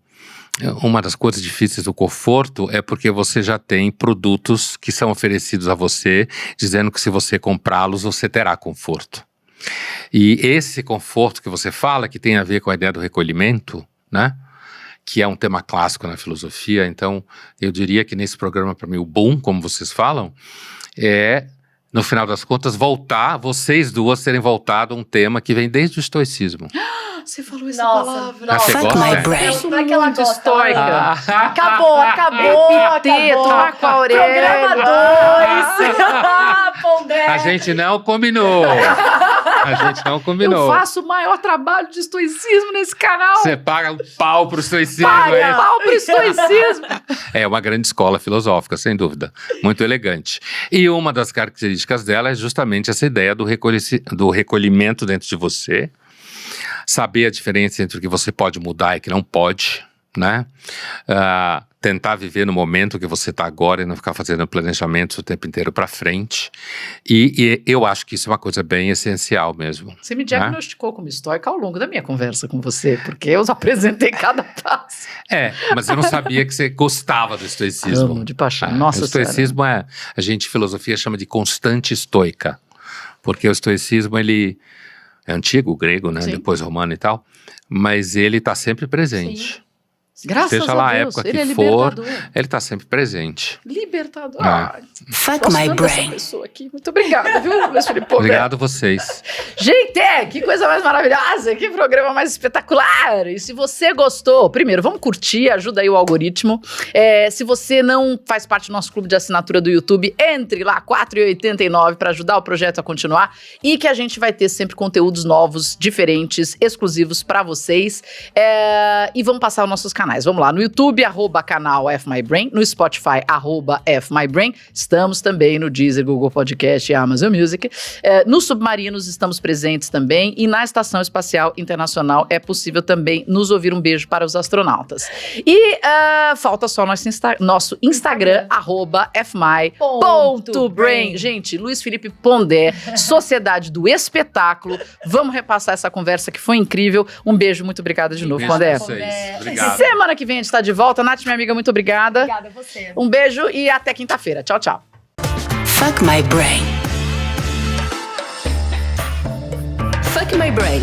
S3: uma das coisas difíceis do conforto é porque você já tem produtos que são oferecidos a você, dizendo que se você comprá-los, você terá conforto. E esse conforto que você fala, que tem a ver com a ideia do recolhimento, né? Que é um tema clássico na filosofia. Então, eu diria que nesse programa, para mim, o boom, como vocês falam, é, no final das contas, vocês duas terem voltado a um tema que vem desde o estoicismo.
S2: Você falou essa
S4: Nossa,
S2: palavra.
S4: nossa.
S1: Fuck my brain.
S2: Eu sou
S4: Não é que ela
S2: muito
S4: gosta,
S2: estoica.
S4: Acabou.
S2: Epiteto, Marco Aurélio.
S4: Programa 2. Pondé.
S3: A gente não combinou.
S2: Eu faço o maior trabalho de estoicismo nesse canal.
S3: Você paga um pau pro estoicismo,
S2: Paga pau pro estoicismo.
S3: É uma grande escola filosófica, sem dúvida. Muito elegante. E uma das características dela é justamente essa ideia do recolhimento dentro de você. Saber a diferença entre o que você pode mudar e o que não pode, né? Tentar viver no momento que você está agora e não ficar fazendo planejamentos o tempo inteiro para frente. E eu acho que isso é uma coisa bem essencial mesmo.
S2: Você me diagnosticou como estoica ao longo da minha conversa com você, porque eu apresentei cada passo.
S3: Mas eu não sabia que você gostava do estoicismo.
S2: Amo de paixão. Nossa
S3: o estoicismo
S2: senhora.
S3: a gente, filosofia, chama de constante estoica. Porque o estoicismo, ele é antigo, o grego, né?
S2: Sim.
S3: Depois romano e tal. Mas ele está sempre presente.
S4: Sim.
S2: Graças
S3: Seja
S2: a
S3: lá a
S2: Deus,
S3: época
S2: ele
S3: que
S2: é
S3: for,
S2: libertador.
S3: ele está sempre presente.
S2: Libertador.
S1: Fuck my
S2: Essa
S1: brain.
S2: pessoa aqui. Muito obrigada, viu, Luiz Felipe Pondé?
S3: Obrigado a vocês.
S2: Gente, que coisa mais maravilhosa, que programa mais espetacular. E se você gostou, primeiro, vamos curtir, ajuda aí o algoritmo. Se você não faz parte do nosso clube de assinatura do YouTube, entre lá, R$4,89 para ajudar o projeto a continuar e que a gente vai ter sempre conteúdos novos, diferentes, exclusivos para vocês. E vamos passar os nossos canais. Vamos lá, no YouTube, @canal FMyBrain, no Spotify, @FMyBrain. Estamos também no Deezer, Google Podcast e Amazon Music. Nos Submarinos estamos presentes também e na Estação Espacial Internacional é possível também nos ouvir. Um beijo para os astronautas. E falta só nosso Instagram, @fmy.brain. Gente, Luiz Felipe Pondé, Sociedade do Espetáculo. Vamos repassar essa conversa que foi incrível. Um beijo, muito obrigada de novo,
S3: Beijo
S2: Pondé.
S3: pra vocês. Obrigado.
S2: Semana que vem a gente está de volta. Nath, minha amiga, muito obrigada.
S4: Obrigada a você.
S2: Um beijo e até quinta-feira. Tchau, tchau.
S1: Fuck my brain. Fuck my brain.